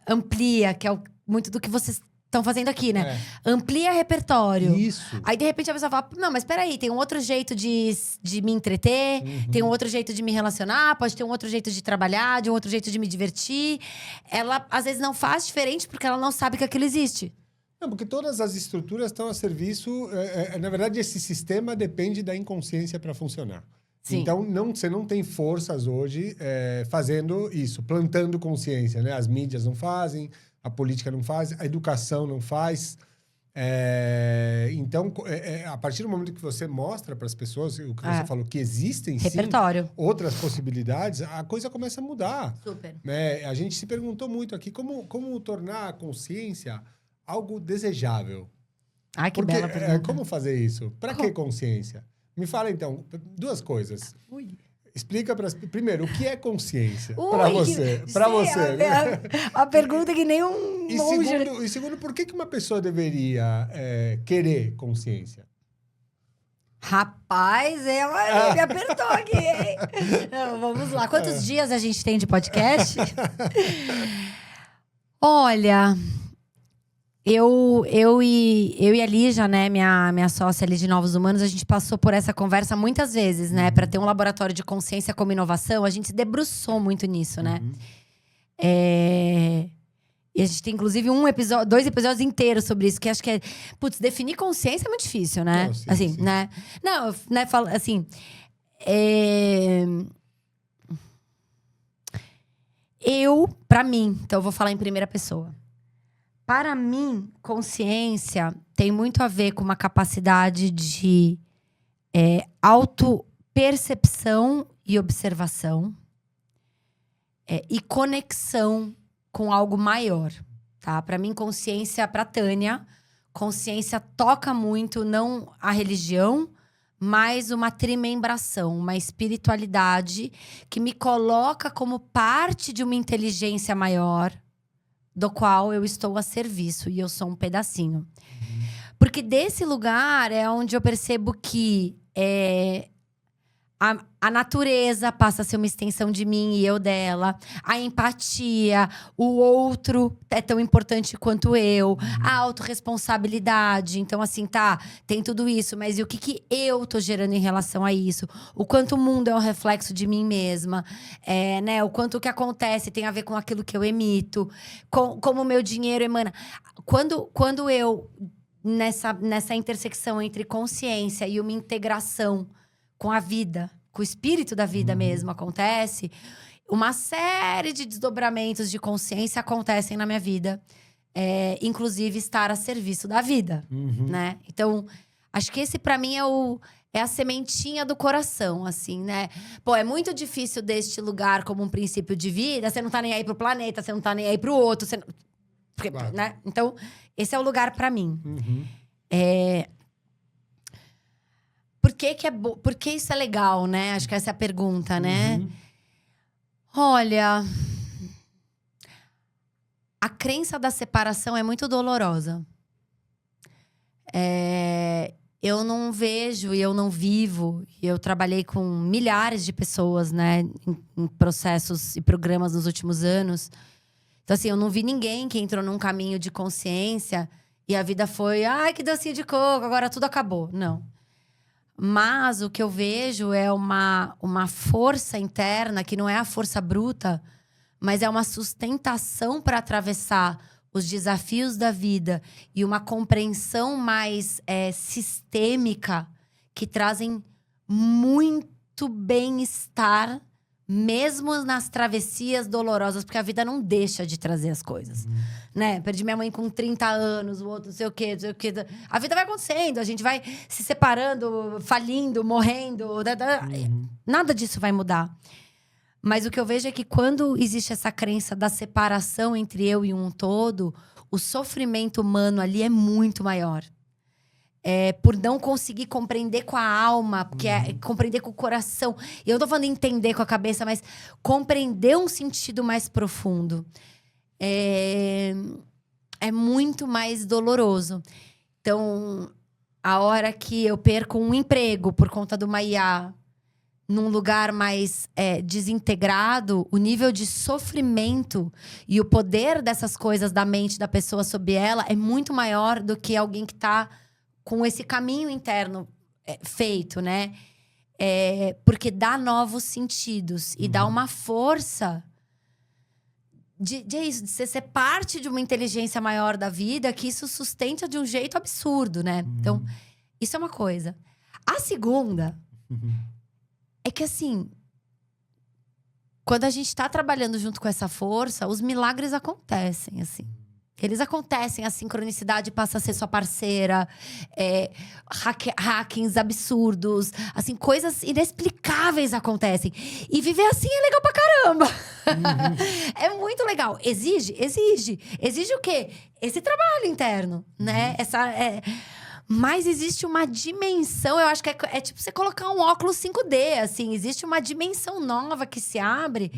amplia, que é muito do que vocês estão fazendo aqui, né? Amplia repertório. Isso. Aí, de repente, a pessoa fala, não, mas peraí, tem um outro jeito de me entreter, tem um outro jeito de me relacionar, pode ter um outro jeito de trabalhar, de um outro jeito de me divertir. Ela, às vezes, não faz diferente porque ela não sabe que aquilo existe. Não, porque todas as estruturas estão a serviço... na verdade, esse sistema depende da inconsciência para funcionar. Sim. Então, você não tem forças hoje fazendo isso, plantando consciência, né? As mídias não fazem, a política não faz, a educação não faz. Então, a partir do momento que você mostra para as pessoas, o que você falou, que existem repertório. Sim outras possibilidades, a coisa começa a mudar. Super. A gente se perguntou muito aqui como tornar a consciência algo desejável. Ai, que bela pergunta. Como fazer isso? Para que consciência? Me fala, então, duas coisas. Ui. Explica primeiro, o que é consciência para você? Para você. A pergunta que nem um monge... E segundo, por que uma pessoa deveria querer consciência? Rapaz, ela me apertou aqui, hein? Não, vamos lá. Quantos dias a gente tem de podcast? Olha... Eu e a Lígia, né, minha sócia ali de Novos Humanos, a gente passou por essa conversa muitas vezes, né? Para ter um laboratório de consciência como inovação, a gente se debruçou muito nisso, né? E a gente tem, inclusive, 2 episódios inteiros sobre isso, que acho que é... Putz, definir consciência é muito difícil, né? Não, sim, assim, sim. né? Não, né, falo assim... Pra mim, então eu vou falar em primeira pessoa. Para mim, consciência tem muito a ver com uma capacidade de autopercepção e observação e conexão com algo maior, tá? Para mim, consciência, para Tânia, consciência toca muito não a religião, mas uma trimembração, uma espiritualidade que me coloca como parte de uma inteligência maior, do qual eu estou a serviço e eu sou um pedacinho. Porque desse lugar é onde eu percebo que a natureza passa a ser uma extensão de mim e eu dela. A empatia, o outro é tão importante quanto eu. A autorresponsabilidade. Então, assim, tá, tem tudo isso. Mas e o que eu tô gerando em relação a isso? O quanto o mundo é um reflexo de mim mesma. Né? O quanto o que acontece tem a ver com aquilo que eu emito. Como o meu dinheiro emana. Quando eu, nessa intersecção entre consciência e uma integração com a vida, com o espírito da vida mesmo acontece, uma série de desdobramentos de consciência acontecem na minha vida. Inclusive estar a serviço da vida, né? Então, acho que esse pra mim é a sementinha do coração, assim, né? Pô, é muito difícil deste lugar como um princípio de vida. Você não tá nem aí pro planeta, você não tá nem aí pro outro. Claro. Né? Então, esse é o lugar pra mim. Por que isso é legal, né? Acho que essa é a pergunta, né? Olha, a crença da separação é muito dolorosa. Eu não vejo e eu não vivo. Eu trabalhei com milhares de pessoas, né? Em processos e programas nos últimos anos. Então, assim, eu não vi ninguém que entrou num caminho de consciência e a vida foi... Ai, que docinho de coco, agora tudo acabou. Não. Mas o que eu vejo é uma força interna, que não é a força bruta, mas é uma sustentação para atravessar os desafios da vida e uma compreensão mais sistêmica que trazem muito bem-estar, mesmo nas travessias dolorosas, porque a vida não deixa de trazer as coisas. Né? Perdi minha mãe com 30 anos, o outro não sei o quê, não sei o quê. A vida vai acontecendo, a gente vai se separando, falindo, morrendo. Nada disso vai mudar. Mas o que eu vejo é que quando existe essa crença da separação entre eu e um todo, o sofrimento humano ali é muito maior. Por não conseguir compreender com a alma, porque compreender com o coração. E eu não tô falando entender com a cabeça, mas compreender um sentido mais profundo. É muito mais doloroso. Então, a hora que eu perco um emprego por conta de uma IA, num lugar mais desintegrado, o nível de sofrimento e o poder dessas coisas da mente da pessoa sobre ela é muito maior do que alguém que tá com esse caminho interno feito, né? Porque dá novos sentidos e dá uma força de você ser parte de uma inteligência maior da vida, que isso sustenta de um jeito absurdo, né? Então, isso é uma coisa. A segunda é que, assim, quando a gente tá trabalhando junto com essa força, os milagres acontecem, assim. Eles acontecem, a sincronicidade passa a ser sua parceira, hackings absurdos, assim, coisas inexplicáveis acontecem. E viver assim é legal pra caramba. É muito legal. Exige? Exige. Exige o quê? Esse trabalho interno, né? Mas existe uma dimensão, eu acho que é tipo você colocar um óculos 5D, assim. Existe uma dimensão nova que se abre.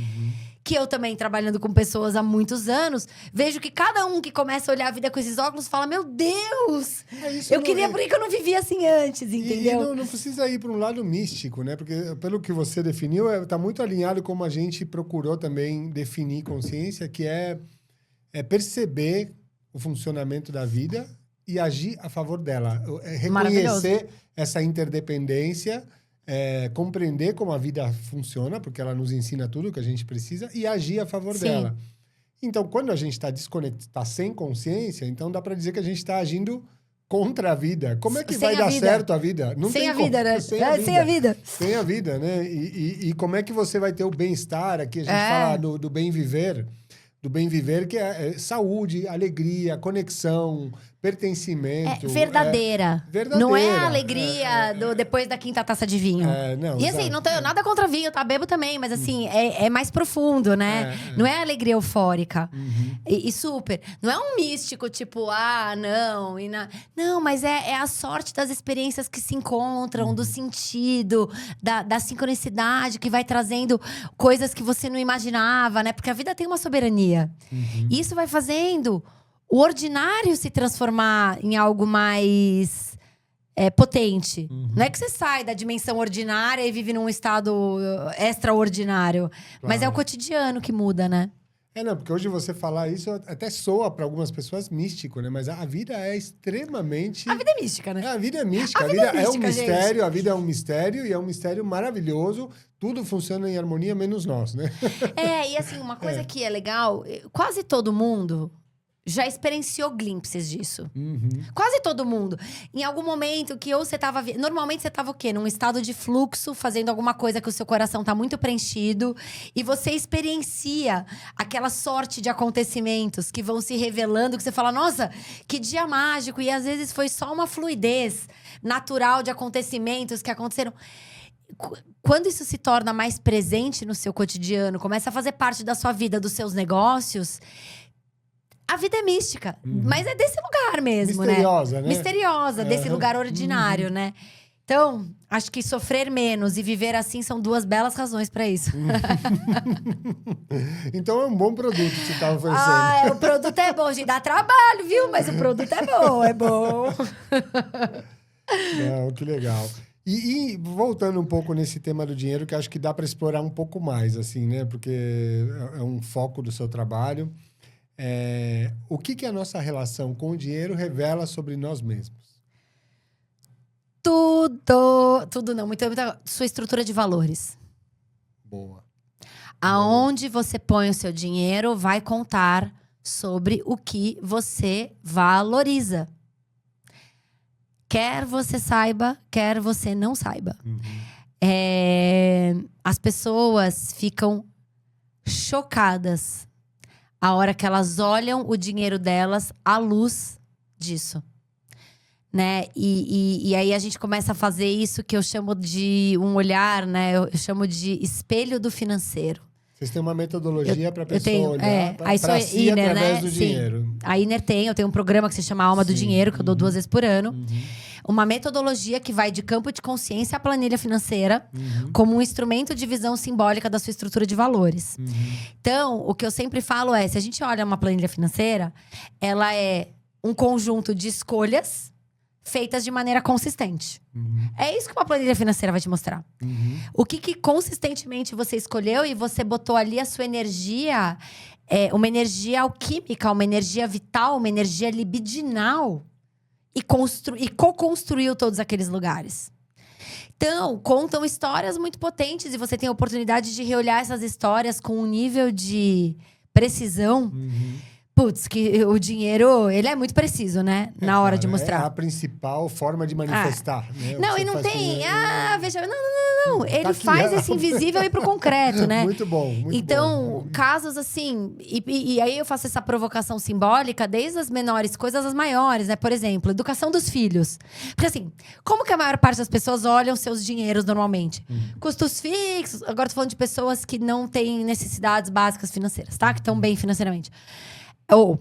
Que eu também, trabalhando com pessoas há muitos anos, vejo que cada um que começa a olhar a vida com esses óculos fala: meu Deus! Eu queria, por que eu não vivia assim antes, entendeu? E não precisa ir para um lado místico, né? Porque, pelo que você definiu, tá muito alinhado como a gente procurou também definir consciência, que é perceber o funcionamento da vida e agir a favor dela. Reconhecer essa interdependência, compreender como a vida funciona, porque ela nos ensina tudo o que a gente precisa, e agir a favor dela. Então, quando a gente está desconectado, tá sem consciência, então dá para dizer que a gente está agindo contra a vida. Como é que vai dar certo a vida? Não sem tem a vida, né? Sem a vida. Sem a vida. Sem a vida, né? E como é que você vai ter o bem-estar? Aqui a gente fala do bem viver. Do bem viver, que é saúde, alegria, conexão, pertencimento. Verdadeira. Não é a alegria depois da quinta taça de vinho. Não, e assim, não tenho nada contra vinho, tá? Bebo também, mas assim, é mais profundo, né? Não é alegria eufórica. E super. Não é um místico, tipo, não. Não, mas é a sorte das experiências que se encontram, do sentido, da sincronicidade que vai trazendo coisas que você não imaginava, né? Porque a vida tem uma soberania. E isso vai fazendo o ordinário se transformar em algo mais potente. Não é que você sai da dimensão ordinária e vive num estado extraordinário. Claro. Mas é o cotidiano que muda, né? Não, porque hoje você falar isso até soa para algumas pessoas místico, né? Mas a vida é extremamente... A vida é mística, né? A vida é mística. A vida é um mistério, gente. A vida é um mistério e é um mistério maravilhoso. Tudo funciona em harmonia, menos nós, né? E assim, uma coisa que é legal, quase todo mundo já experienciou glimpses disso. Quase todo mundo. Em algum momento que ou você tava... Normalmente você tava o quê? Num estado de fluxo, fazendo alguma coisa que o seu coração tá muito preenchido. E você experiencia aquela sorte de acontecimentos que vão se revelando. Que você fala, nossa, que dia mágico. E às vezes foi só uma fluidez natural de acontecimentos que aconteceram. Quando isso se torna mais presente no seu cotidiano, começa a fazer parte da sua vida, dos seus negócios... A vida é mística, mas é desse lugar mesmo, misteriosa, né? Misteriosa, desse lugar ordinário, né? Então, acho que sofrer menos e viver assim são duas belas razões para isso. Então é um bom produto que você está oferecendo. O produto é bom, gente. Dá trabalho, viu? Mas o produto é bom, é bom. Não, que legal. E voltando um pouco nesse tema do dinheiro, que acho que dá para explorar um pouco mais, assim, né? Porque é um foco do seu trabalho. O que a nossa relação com o dinheiro revela sobre nós mesmos? Tudo não, muita sua estrutura de valores. Boa. Aonde você põe o seu dinheiro vai contar sobre o que você valoriza. Quer você saiba, quer você não saiba. As pessoas ficam chocadas a hora que elas olham o dinheiro delas à luz disso. Né? E aí a gente começa a fazer isso que eu chamo de um olhar, né? Eu chamo de espelho do financeiro. Vocês têm uma metodologia para a pessoa olhar para si Inner, através né? do Sim. dinheiro. A Inner eu tenho um programa que se chama Alma do Dinheiro, que eu dou 2 vezes por ano. Uma metodologia que vai de campo de consciência à planilha financeira, como um instrumento de visão simbólica da sua estrutura de valores. Então, o que eu sempre falo é, se a gente olha uma planilha financeira, ela é um conjunto de escolhas feitas de maneira consistente. É isso que uma planilha financeira vai te mostrar. O que consistentemente você escolheu e você botou ali a sua energia, uma energia alquímica, uma energia vital, uma energia libidinal e co-construiu todos aqueles lugares. Então, contam histórias muito potentes e você tem a oportunidade de reolhar essas histórias com um nível de precisão. Putz, que o dinheiro, ele é muito preciso, né? Na hora de mostrar. É a principal forma de manifestar. Né? Não, e não tem... veja... Não. Ele faz esse invisível ir pro concreto, né? Muito bom, muito então, bom. casos assim... E aí eu faço essa provocação simbólica desde as menores coisas às maiores, né? Por exemplo, educação dos filhos. Porque assim, como que a maior parte das pessoas olham seus dinheiros normalmente? Custos fixos. Agora tô falando de pessoas que não têm necessidades básicas financeiras, tá? Que estão bem financeiramente. Ou,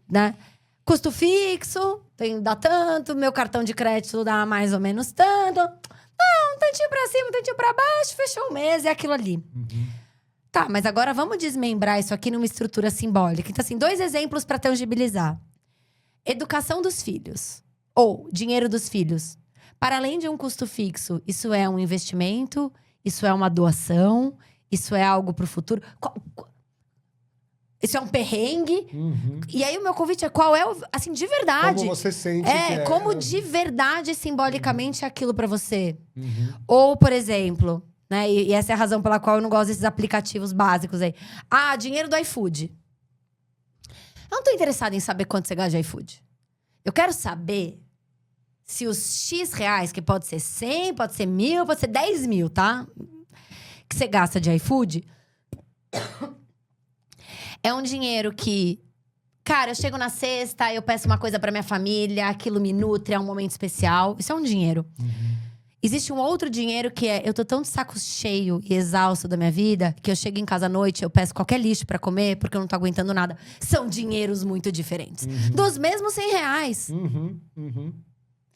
né? Custo fixo, dá tanto, meu cartão de crédito dá mais ou menos tanto. Um tantinho pra cima, um tantinho pra baixo, fechou o mês, é aquilo ali. Tá, mas agora vamos desmembrar isso aqui numa estrutura simbólica. Então, assim, 2 exemplos pra tangibilizar. Educação dos filhos, ou dinheiro dos filhos. Para além de um custo fixo, isso é um investimento, isso é uma doação, isso é algo pro futuro. Isso é um perrengue. E aí o meu convite é qual é, assim, de verdade. Como você sente como de verdade, simbolicamente, é aquilo pra você. Ou, por exemplo, né? E essa é a razão pela qual eu não gosto desses aplicativos básicos aí. Dinheiro do iFood. Eu não tô interessada em saber quanto você gasta de iFood. Eu quero saber se os X reais, que pode ser 100, pode ser 1.000, pode ser 10 mil, tá? Que você gasta de iFood... É um dinheiro que... Cara, eu chego na sexta, eu peço uma coisa pra minha família, aquilo me nutre, é um momento especial. Isso é um dinheiro. Existe um outro dinheiro que é... Eu tô tão de saco cheio e exausto da minha vida, que eu chego em casa à noite, eu peço qualquer lixo pra comer, porque eu não tô aguentando nada. São dinheiros muito diferentes. Dos mesmos 100 reais.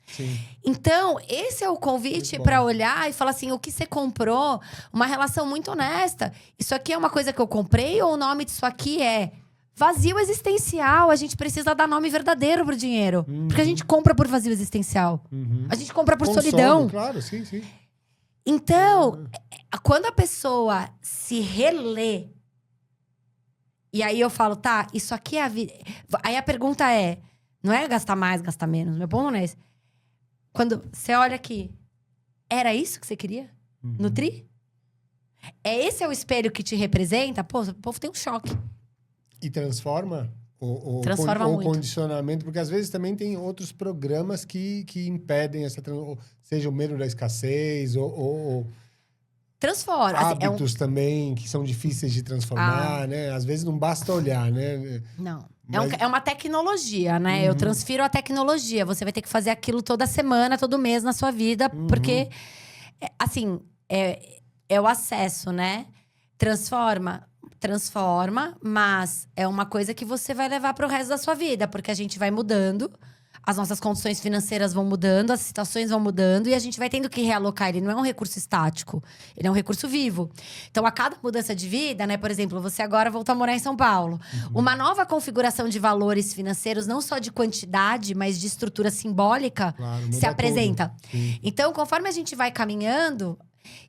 Sim. Então, esse é o convite pra olhar e falar assim, o que você comprou, uma relação muito honesta. Isso aqui é uma coisa que eu comprei ou o nome disso aqui é vazio existencial? A gente precisa dar nome verdadeiro pro dinheiro. Porque a gente compra por vazio existencial. A gente compra por solidão. Claro, sim. Então, quando a pessoa se relê, e aí eu falo, tá, isso aqui é a vida. Aí a pergunta é, não é gastar mais, gastar menos. Meu ponto não é esse. Quando você olha aqui, era isso que você queria? Nutrir? Esse é o espelho que te representa? Pô, o povo tem um choque. E transforma o muito. condicionamento, porque às vezes também tem outros programas que impedem essa seja o medo da escassez, ou transforma. Hábitos também que são difíceis de transformar, né? Às vezes não basta olhar, né? Não. É uma tecnologia, né? Eu transfiro a tecnologia. Você vai ter que fazer aquilo toda semana, todo mês na sua vida. Porque, assim, é o acesso, né? Transforma, mas é uma coisa que você vai levar pro resto da sua vida. Porque a gente vai mudando, as nossas condições financeiras vão mudando, as situações vão mudando e a gente vai tendo que realocar. Ele não é um recurso estático, ele é um recurso vivo. Então, a cada mudança de vida, né? Por exemplo, você agora voltou a morar em São Paulo. Uma nova configuração de valores financeiros, não só de quantidade, mas de estrutura simbólica, se apresenta. Então, conforme a gente vai caminhando...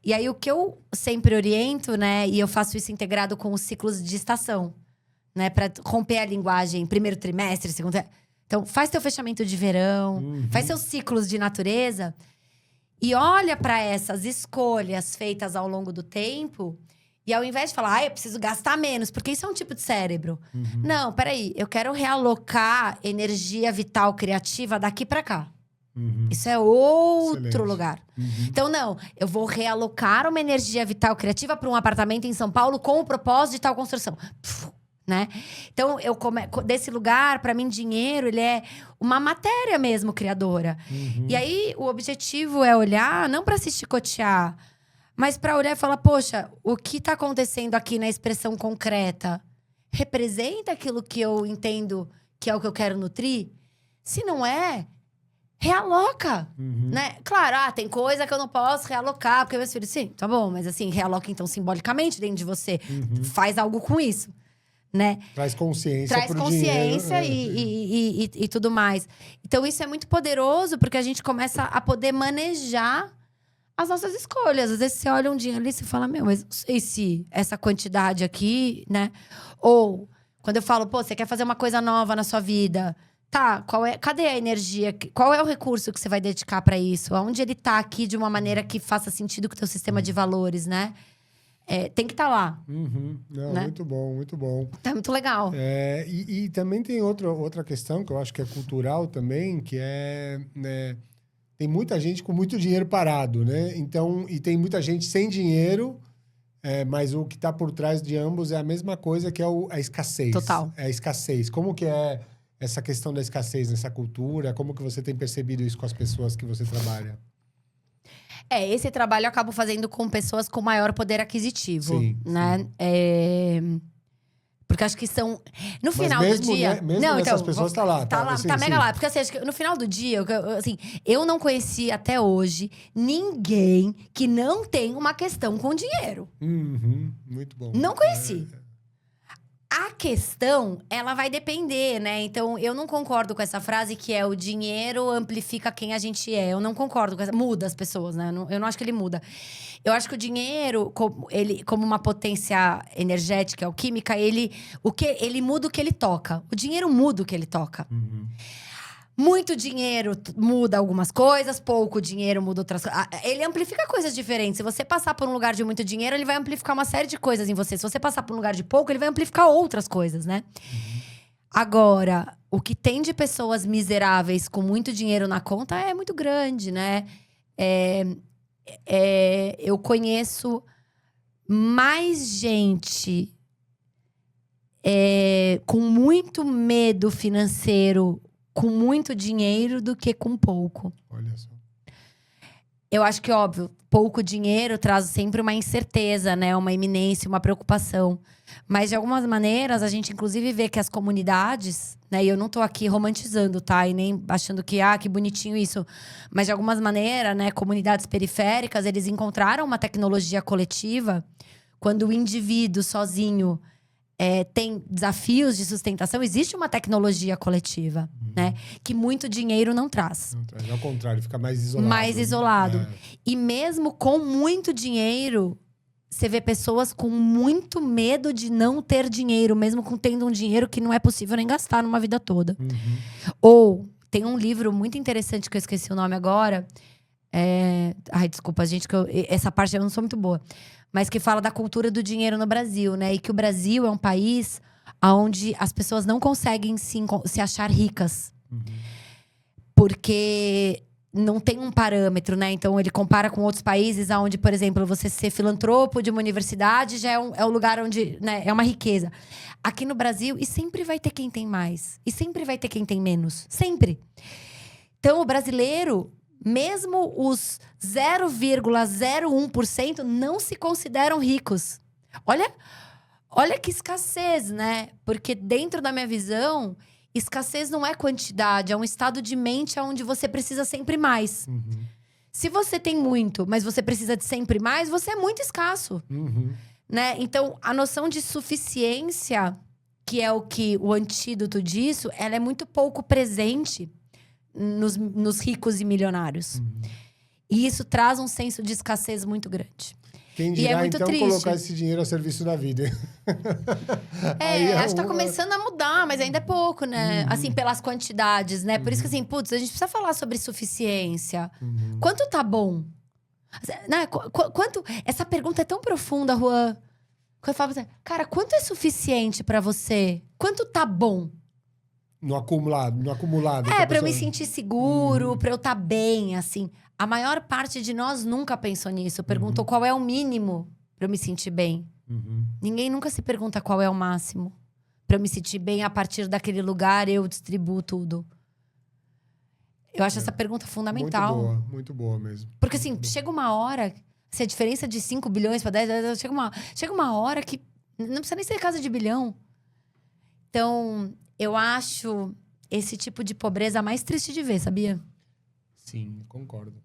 E aí, o que eu sempre oriento, né? E eu faço isso integrado com os ciclos de estação, né? Pra romper a linguagem, primeiro trimestre, segundo... Então, faz teu fechamento de verão, faz seus ciclos de natureza e olha para essas escolhas feitas ao longo do tempo e ao invés de falar, eu preciso gastar menos, porque isso é um tipo de cérebro. Não, peraí, eu quero realocar energia vital criativa daqui para cá. Isso é outro Excelente. lugar. Então, não, eu vou realocar uma energia vital criativa para um apartamento em São Paulo com o propósito de tal construção. Né? Então, desse lugar, para mim, dinheiro, ele é uma matéria mesmo criadora. E aí, o objetivo é olhar, não para se chicotear, mas para olhar e falar, poxa, o que está acontecendo aqui na expressão concreta representa aquilo que eu entendo que é o que eu quero nutrir? Se não é, realoca, né? Claro, tem coisa que eu não posso realocar, porque meus filhos, sim, tá bom, mas assim, realoca então simbolicamente dentro de você. Faz algo com isso, né? Traz consciência Traz consciência e tudo mais. Então, isso é muito poderoso, porque a gente começa a poder manejar as nossas escolhas. Às vezes, você olha um dia ali e você fala, mas não sei se essa quantidade aqui, né? Ou, quando eu falo, você quer fazer uma coisa nova na sua vida... Tá, cadê a energia? Qual é o recurso que você vai dedicar para isso? Aonde ele tá aqui de uma maneira que faça sentido com o teu sistema de valores, né? Tem que estar lá. Não, né? Muito bom, muito bom. Tá muito legal. E também tem outra questão que eu acho que é cultural também, que né, tem muita gente com muito dinheiro parado, né? Então, e tem muita gente sem dinheiro, mas o que está por trás de ambos é a mesma coisa, que é a escassez. Total. É a escassez. Como que é essa questão da escassez nessa cultura? Como que você tem percebido isso com as pessoas que você trabalha? Esse trabalho eu acabo fazendo com pessoas com maior poder aquisitivo, Sim, né? Porque acho que são... No final do dia... Né, mesmo essas pessoas tá lá. Tá mega lá. Porque assim, acho que no final do dia, eu não conheci até hoje ninguém que não tem uma questão com dinheiro. Muito bom. Não conheci. A questão, ela vai depender, né? Então, eu não concordo com essa frase que o dinheiro amplifica quem a gente é. Eu não concordo com essa... Muda as pessoas, né? Eu não acho que ele muda. Eu acho que o dinheiro, como uma potência energética ou química, ele muda o que ele toca. O dinheiro muda o que ele toca. Muito dinheiro muda algumas coisas, pouco dinheiro muda outras coisas. Ele amplifica coisas diferentes. Se você passar por um lugar de muito dinheiro, ele vai amplificar uma série de coisas em você. Se você passar por um lugar de pouco, ele vai amplificar outras coisas, né? Agora, o que tem de pessoas miseráveis com muito dinheiro na conta é muito grande, né? Eu conheço mais gente com muito medo financeiro, com muito dinheiro, do que com pouco. Olha só. Eu acho que, óbvio, pouco dinheiro traz sempre uma incerteza, né? Uma iminência, uma preocupação. Mas, de algumas maneiras, a gente, inclusive, vê que as comunidades... né? E eu não tô aqui romantizando, tá? E nem achando que bonitinho isso. Mas, de algumas maneiras, né? Comunidades periféricas, eles encontraram uma tecnologia coletiva. Quando o indivíduo sozinho tem desafios de sustentação, existe uma tecnologia coletiva, né? Que muito dinheiro não traz. Não traz, ao contrário, fica mais isolado. Mais isolado. E mesmo com muito dinheiro, você vê pessoas com muito medo de não ter dinheiro, mesmo tendo um dinheiro que não é possível nem gastar numa vida toda. Ou, tem um livro muito interessante que eu esqueci o nome agora. Desculpa, gente, essa parte eu não sou muito boa. Mas que fala da cultura do dinheiro no Brasil, né? E que o Brasil é um país onde as pessoas não conseguem se achar ricas. Porque não tem um parâmetro, né? Então, ele compara com outros países onde, por exemplo, você ser filantropo de uma universidade já é um lugar onde, né, é uma riqueza. Aqui no Brasil, e sempre vai ter quem tem mais. E sempre vai ter quem tem menos. Sempre. Então, o brasileiro... Mesmo os 0,01% não se consideram ricos. Olha que escassez, né? Porque dentro da minha visão, escassez não é quantidade, é um estado de mente onde você precisa sempre mais. Se você tem muito, mas você precisa de sempre mais, você é muito escasso. Né? Então, a noção de suficiência, que é o antídoto disso, ela é muito pouco presente nos ricos e milionários. E isso traz um senso de escassez muito grande. Quem dirá, e é muito então, triste. colocar esse dinheiro a serviço da vida. Acho que tá começando a mudar, mas ainda é pouco, né? Assim, pelas quantidades, né? Por isso que, assim, a gente precisa falar sobre suficiência. Quanto tá bom? Né? Essa pergunta é tão profunda, Juan. Quando eu falo assim, cara, quanto é suficiente pra você? Quanto tá bom? no acumulado. Pra eu me sentir seguro, pra eu estar bem, assim. A maior parte de nós nunca pensou nisso. Perguntou qual é o mínimo pra eu me sentir bem. Ninguém nunca se pergunta qual é o máximo. Pra eu me sentir bem, a partir daquele lugar, eu distribuo tudo. Eu acho essa pergunta fundamental. Muito boa mesmo. Porque assim, chega uma hora... Se a diferença de 5 bilhões para 10... Chega uma hora que... Não precisa nem ser casa de bilhão. Então, eu acho esse tipo de pobreza mais triste de ver, sabia? Sim, eu concordo.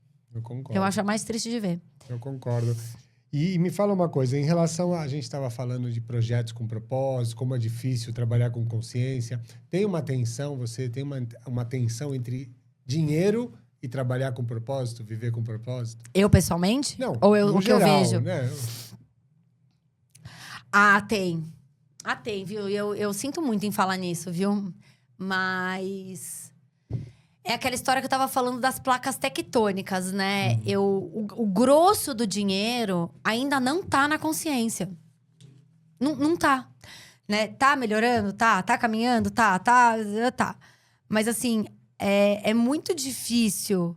Eu acho a mais triste de ver. Eu concordo. E me fala uma coisa, em relação a gente estava falando de projetos com propósito, como é difícil trabalhar com consciência. Tem uma tensão, você tem uma tensão entre dinheiro e trabalhar com propósito, viver com propósito? Eu, pessoalmente? Não, ou no o que geral, eu vejo? Né? Tem. Tem, viu? Eu sinto muito em falar nisso, viu? Mas... É aquela história que eu tava falando das placas tectônicas, né? O grosso do dinheiro ainda não tá na consciência. Não tá. Né? Tá melhorando? Tá caminhando? Tá. Mas assim, é muito difícil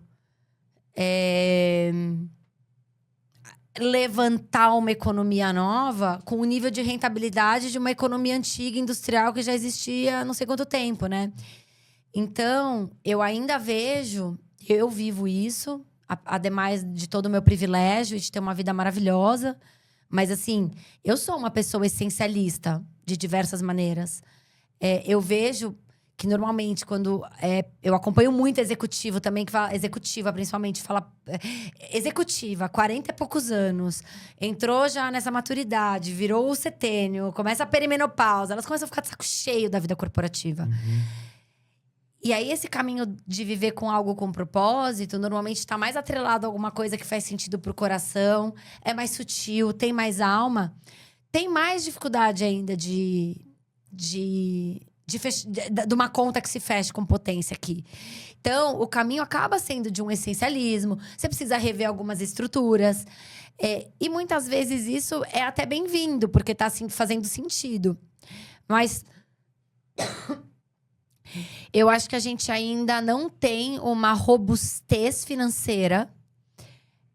levantar uma economia nova com o nível de rentabilidade de uma economia antiga, industrial, que já existia há não sei quanto tempo, né? Então, eu ainda vejo, eu vivo isso, ademais de todo o meu privilégio e de ter uma vida maravilhosa. Mas, assim, eu sou uma pessoa essencialista de diversas maneiras. Eu vejo que, normalmente, quando... eu acompanho muito executivo também, que fala... Executiva, principalmente, fala... executiva, 40 e poucos anos. Entrou já nessa maturidade, virou o setênio, começa a perimenopausa. Elas começam a ficar de saco cheio da vida corporativa. E aí, esse caminho de viver com algo com propósito, normalmente está mais atrelado a alguma coisa que faz sentido pro coração, é mais sutil, tem mais alma. Tem mais dificuldade ainda de uma conta que se feche com potência aqui. Então, o caminho acaba sendo de um essencialismo. Você precisa rever algumas estruturas. E muitas vezes isso é até bem-vindo, porque está assim, fazendo sentido. Mas... eu acho que a gente ainda não tem uma robustez financeira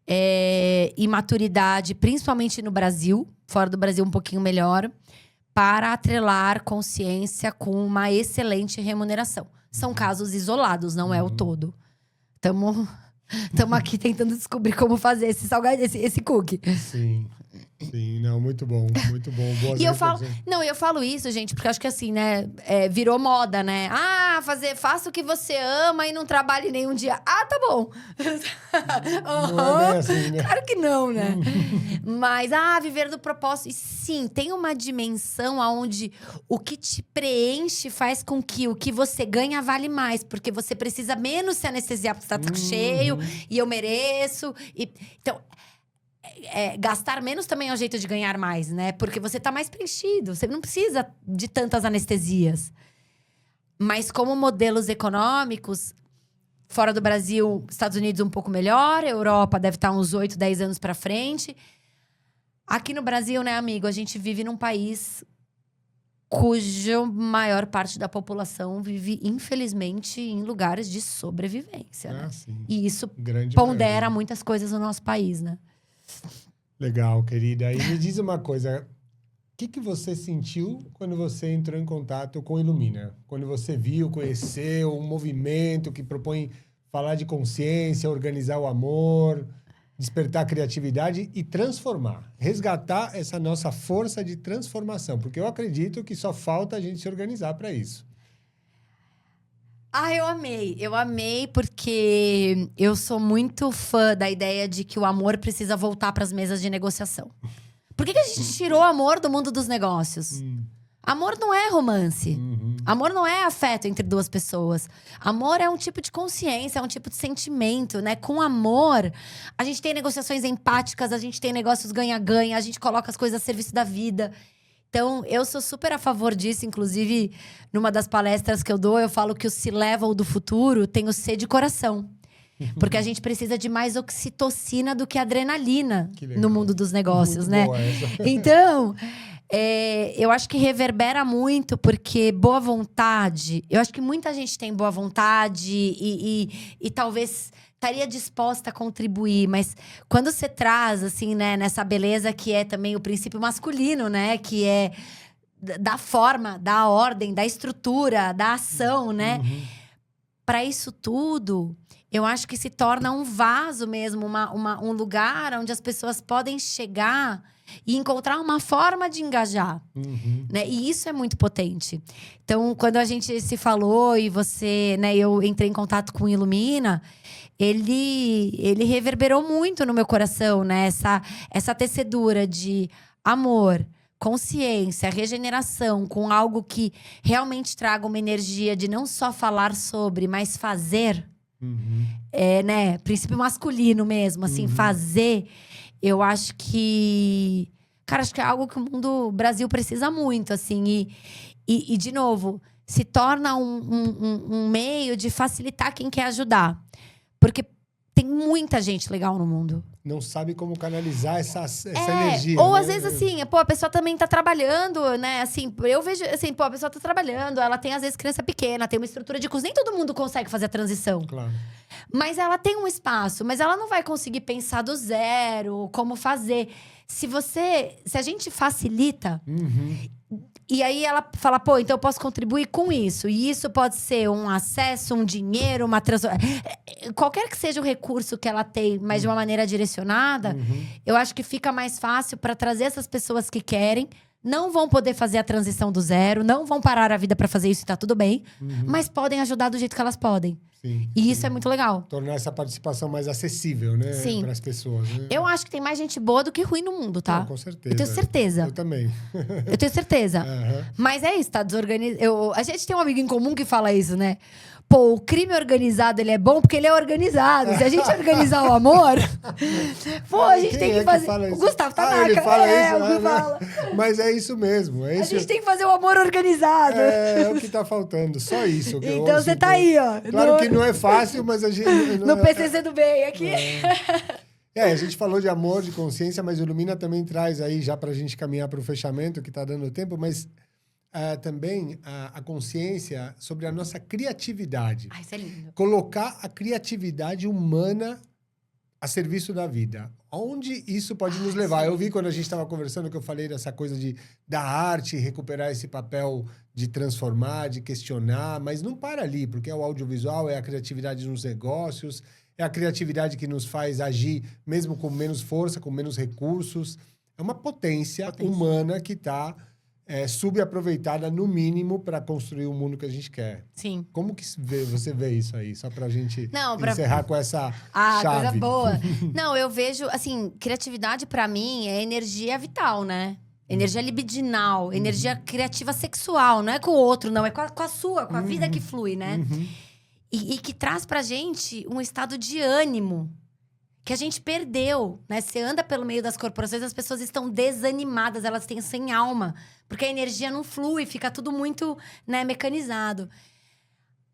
e maturidade, principalmente no Brasil, fora do Brasil um pouquinho melhor, para atrelar consciência com uma excelente remuneração. São casos isolados, não é o todo. Estamos aqui tentando descobrir como fazer esse salgado, esse cookie. Sim. Sim, não, muito bom. Boas eu falo isso, gente, porque eu acho que assim, né, virou moda, né? Faça o que você ama e não trabalhe nenhum dia. Tá bom. Não é bem assim, né? Claro que não, né? Mas, viver do propósito. E sim, tem uma dimensão onde o que te preenche faz com que o que você ganha vale mais. Porque você precisa menos se anestesiar porque você tá cheio. E eu mereço. Então... gastar menos também é um jeito de ganhar mais, né? Porque você tá mais preenchido. Você não precisa de tantas anestesias. Mas como modelos econômicos, fora do Brasil, Estados Unidos um pouco melhor. Europa deve estar uns 8, 10 anos pra frente. Aqui no Brasil, né, amigo? A gente vive num país cuja maior parte da população vive, infelizmente, em lugares de sobrevivência, né? Sim. E isso Grande pondera maioria. muitas coisas no nosso país, né? Legal, querida. E me diz uma coisa. O que você sentiu quando você entrou em contato com o Ilumina? Quando você viu, conheceu um movimento que propõe falar de consciência, organizar o amor, despertar a criatividade e transformar. Resgatar essa nossa força de transformação. Porque eu acredito que só falta a gente se organizar para isso. Eu amei. Eu amei porque eu sou muito fã da ideia de que o amor precisa voltar para as mesas de negociação. Por que a gente tirou o amor do mundo dos negócios? Amor não é romance. Amor não é afeto entre duas pessoas. Amor é um tipo de consciência, é um tipo de sentimento, né? Com amor, a gente tem negociações empáticas, a gente tem negócios ganha-ganha, a gente coloca as coisas a serviço da vida. Então, eu sou super a favor disso. Inclusive, numa das palestras que eu dou, eu falo que o C-Level do futuro tem o C de coração. Porque a gente precisa de mais oxitocina do que adrenalina no mundo dos negócios, muito né? Boa essa. Então, Eu acho que reverbera muito, porque boa vontade... Eu acho que muita gente tem boa vontade e talvez estaria disposta a contribuir. Mas quando você traz, assim, né, nessa beleza que é também o princípio masculino, né? Que é da forma, da ordem, da estrutura, da ação, né? Para isso tudo, eu acho que se torna um vaso mesmo, um lugar onde as pessoas podem chegar e encontrar uma forma de engajar, né? E isso é muito potente. Então, quando a gente se falou e você, né, eu entrei em contato com o Ilumina, ele reverberou muito no meu coração, né? Essa tecedura de amor, consciência, regeneração, com algo que realmente traga uma energia de não só falar sobre, mas fazer. Né? Princípio masculino mesmo, assim, fazer. Eu acho que... Cara, acho que é algo que o Brasil precisa muito, assim. E de novo, se torna um meio de facilitar quem quer ajudar. Porque tem muita gente legal no mundo. Não sabe como canalizar essa energia. Ou né? às vezes assim, pô, a pessoa também tá trabalhando, né? Assim, eu vejo assim, pô, a pessoa tá trabalhando, ela tem às vezes criança pequena, tem uma estrutura de custo, nem todo mundo consegue fazer a transição. Claro. Mas ela tem um espaço, mas ela não vai conseguir pensar do zero, como fazer. Se a gente facilita, e aí ela fala, pô, então eu posso contribuir com isso. E isso pode ser um acesso, um dinheiro, uma transformação. Qualquer que seja o recurso que ela tem, mas de uma maneira direcionada, eu acho que fica mais fácil para trazer essas pessoas que querem. Não vão poder fazer a transição do zero, não vão parar a vida para fazer isso e tá tudo bem. Mas podem ajudar do jeito que elas podem. Sim, e isso é muito legal. Tornar essa participação mais acessível, né? Sim. Para as pessoas. Né? Eu acho que tem mais gente boa do que ruim no mundo, tá? Não, com certeza. Eu tenho certeza. Eu também. Eu tenho certeza. Mas é isso, tá desorganizado. A gente tem um amigo em comum que fala isso, né? Pô, o crime organizado, ele é bom porque ele é organizado. Se a gente organizar o amor... pô, a gente tem que fazer... O Gustavo Tanaka. Ele fala isso, o Gustavo fala. Mas é isso mesmo. A gente tem que fazer o amor organizado. É o que tá faltando. Só isso. Então você tá aí, ó. Claro que não é fácil, mas a gente... No PCC do bem, aqui. A gente falou de amor, de consciência, mas o Ilumina também traz aí, já pra gente caminhar pro fechamento, que tá dando tempo, mas... também a consciência sobre a nossa criatividade. Ai, isso é lindo. Colocar a criatividade humana a serviço da vida. Onde isso pode nos levar? Sim. Eu vi quando a gente estava conversando que eu falei dessa coisa da arte, recuperar esse papel de transformar, de questionar, mas não para ali, porque é o audiovisual, é a criatividade nos negócios, é a criatividade que nos faz agir mesmo com menos força, com menos recursos. É uma potência. Humana que está... subaproveitada, no mínimo, para construir o mundo que a gente quer. Sim. Como que você vê isso aí? Só pra gente encerrar com essa chave. Coisa boa. Não, eu vejo, assim, criatividade pra mim é energia vital, né? Energia libidinal, energia criativa sexual. Não é com o outro, não. É com a sua, com a vida que flui, né? E que traz pra gente um estado de ânimo que a gente perdeu, né? Você anda pelo meio das corporações, as pessoas estão desanimadas, elas têm sem alma. Porque a energia não flui, fica tudo muito, né, mecanizado.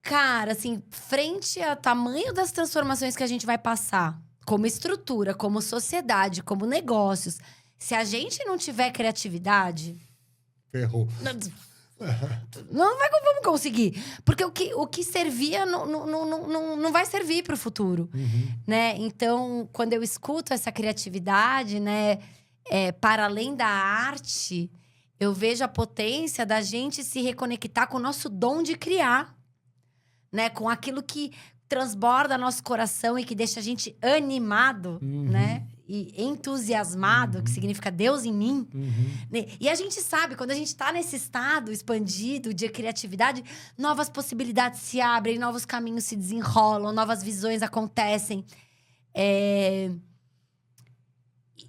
Cara, assim, frente ao tamanho das transformações que a gente vai passar, como estrutura, como sociedade, como negócios, se a gente não tiver criatividade... Ferrou. Não vamos conseguir. Porque o que servia não vai servir para o futuro. Né? Então, quando eu escuto essa criatividade, né, para além da arte, eu vejo a potência da gente se reconectar com o nosso dom de criar. Né? Com aquilo que transborda nosso coração e que deixa a gente animado, né? E entusiasmado, que significa Deus em mim. E a gente sabe, quando a gente tá nesse estado expandido de criatividade, novas possibilidades se abrem, novos caminhos se desenrolam, novas visões acontecem.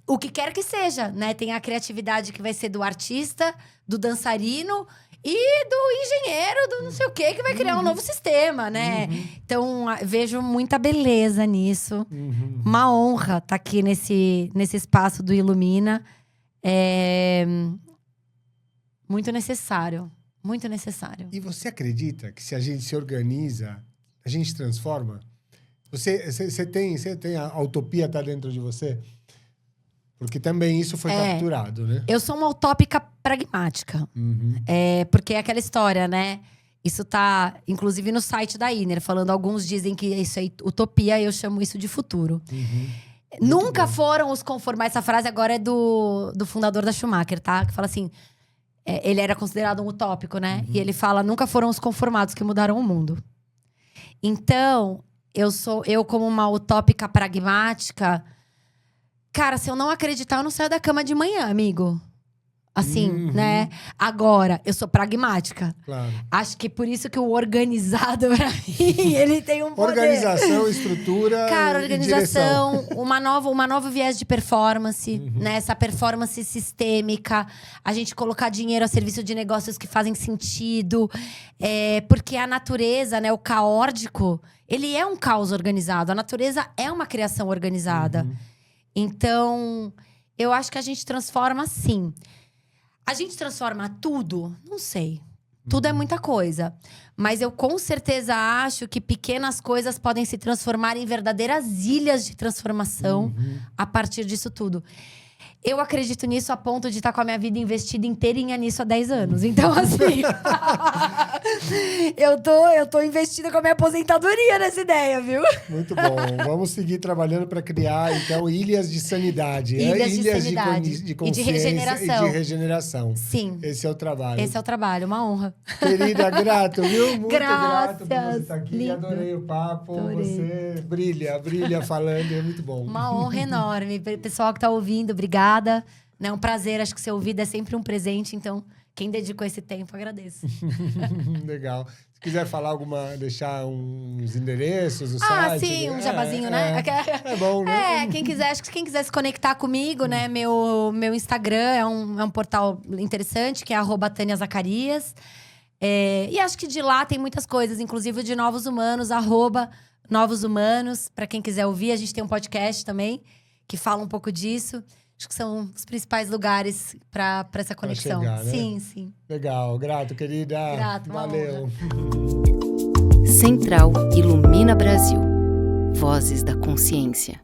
O que quer que seja, né? Tem a criatividade que vai ser do artista, do dançarino e do engenheiro, do não sei o quê, que vai criar um novo sistema, né? Então, vejo muita beleza nisso. Uma honra estar aqui nesse espaço do Ilumina. Muito necessário. Muito necessário. E você acredita que se a gente se organiza, a gente transforma? Você tem a utopia tá dentro de você? Porque também isso foi capturado, né? Eu sou uma utópica pragmática. Porque é aquela história, né? Isso tá, inclusive, no site da Inner. Falando, alguns dizem que isso é utopia, eu chamo isso de futuro. Nunca foram os conformados. Essa frase agora é do fundador da Schumacher, tá? Que fala assim… ele era considerado um utópico, né? E ele fala, nunca foram os conformados que mudaram o mundo. Então, eu como uma utópica pragmática… Cara, se eu não acreditar, eu não saio da cama de manhã, amigo. Assim, né? Agora, eu sou pragmática. Claro. Acho que por isso que o organizado, pra mim, ele tem um poder. Organização, estrutura. Cara, organização, e uma nova viés de performance, né? Essa performance sistêmica, a gente colocar dinheiro a serviço de negócios que fazem sentido. Porque a natureza, né, o caórdico, ele é um caos organizado. A natureza é uma criação organizada. Então, eu acho que a gente transforma sim. A gente transforma tudo? Não sei. Tudo é muita coisa. Mas eu com certeza acho que pequenas coisas podem se transformar em verdadeiras ilhas de transformação a partir disso tudo. Eu acredito nisso a ponto de estar com a minha vida investida inteirinha nisso há 10 anos. Então, assim… eu tô investida com a minha aposentadoria nessa ideia, viu? Muito bom. Vamos seguir trabalhando para criar, então, ilhas de sanidade. Ilhas de sanidade. De consciência e de regeneração. E de regeneração. Sim. Esse é o trabalho. Esse é o trabalho, uma honra. Querida, grato, viu? Muito grato por Graças, você estar aqui. lindo. Adorei o papo. Adorei. Você brilha falando. É muito bom. Uma honra enorme. Pessoal que tá ouvindo, obrigada. É um prazer, acho que ser ouvido é sempre um presente. Então, quem dedicou esse tempo, agradeço. Legal. Se quiser falar deixar uns endereços, o site… Sim, um jabazinho, né? É bom, né? Acho que quem quiser se conectar comigo, né? Meu Instagram é um portal interessante, que é @TâniaZacarias. E acho que de lá tem muitas coisas, inclusive de Novos Humanos, @Novos Humanos. Pra quem quiser ouvir, a gente tem um podcast também, que fala um pouco disso. Acho que são os principais lugares para essa conexão. Pra chegar, né? Sim. Legal, grato, querida. Grato, valeu. Central Ilumina Brasil. Vozes da Consciência.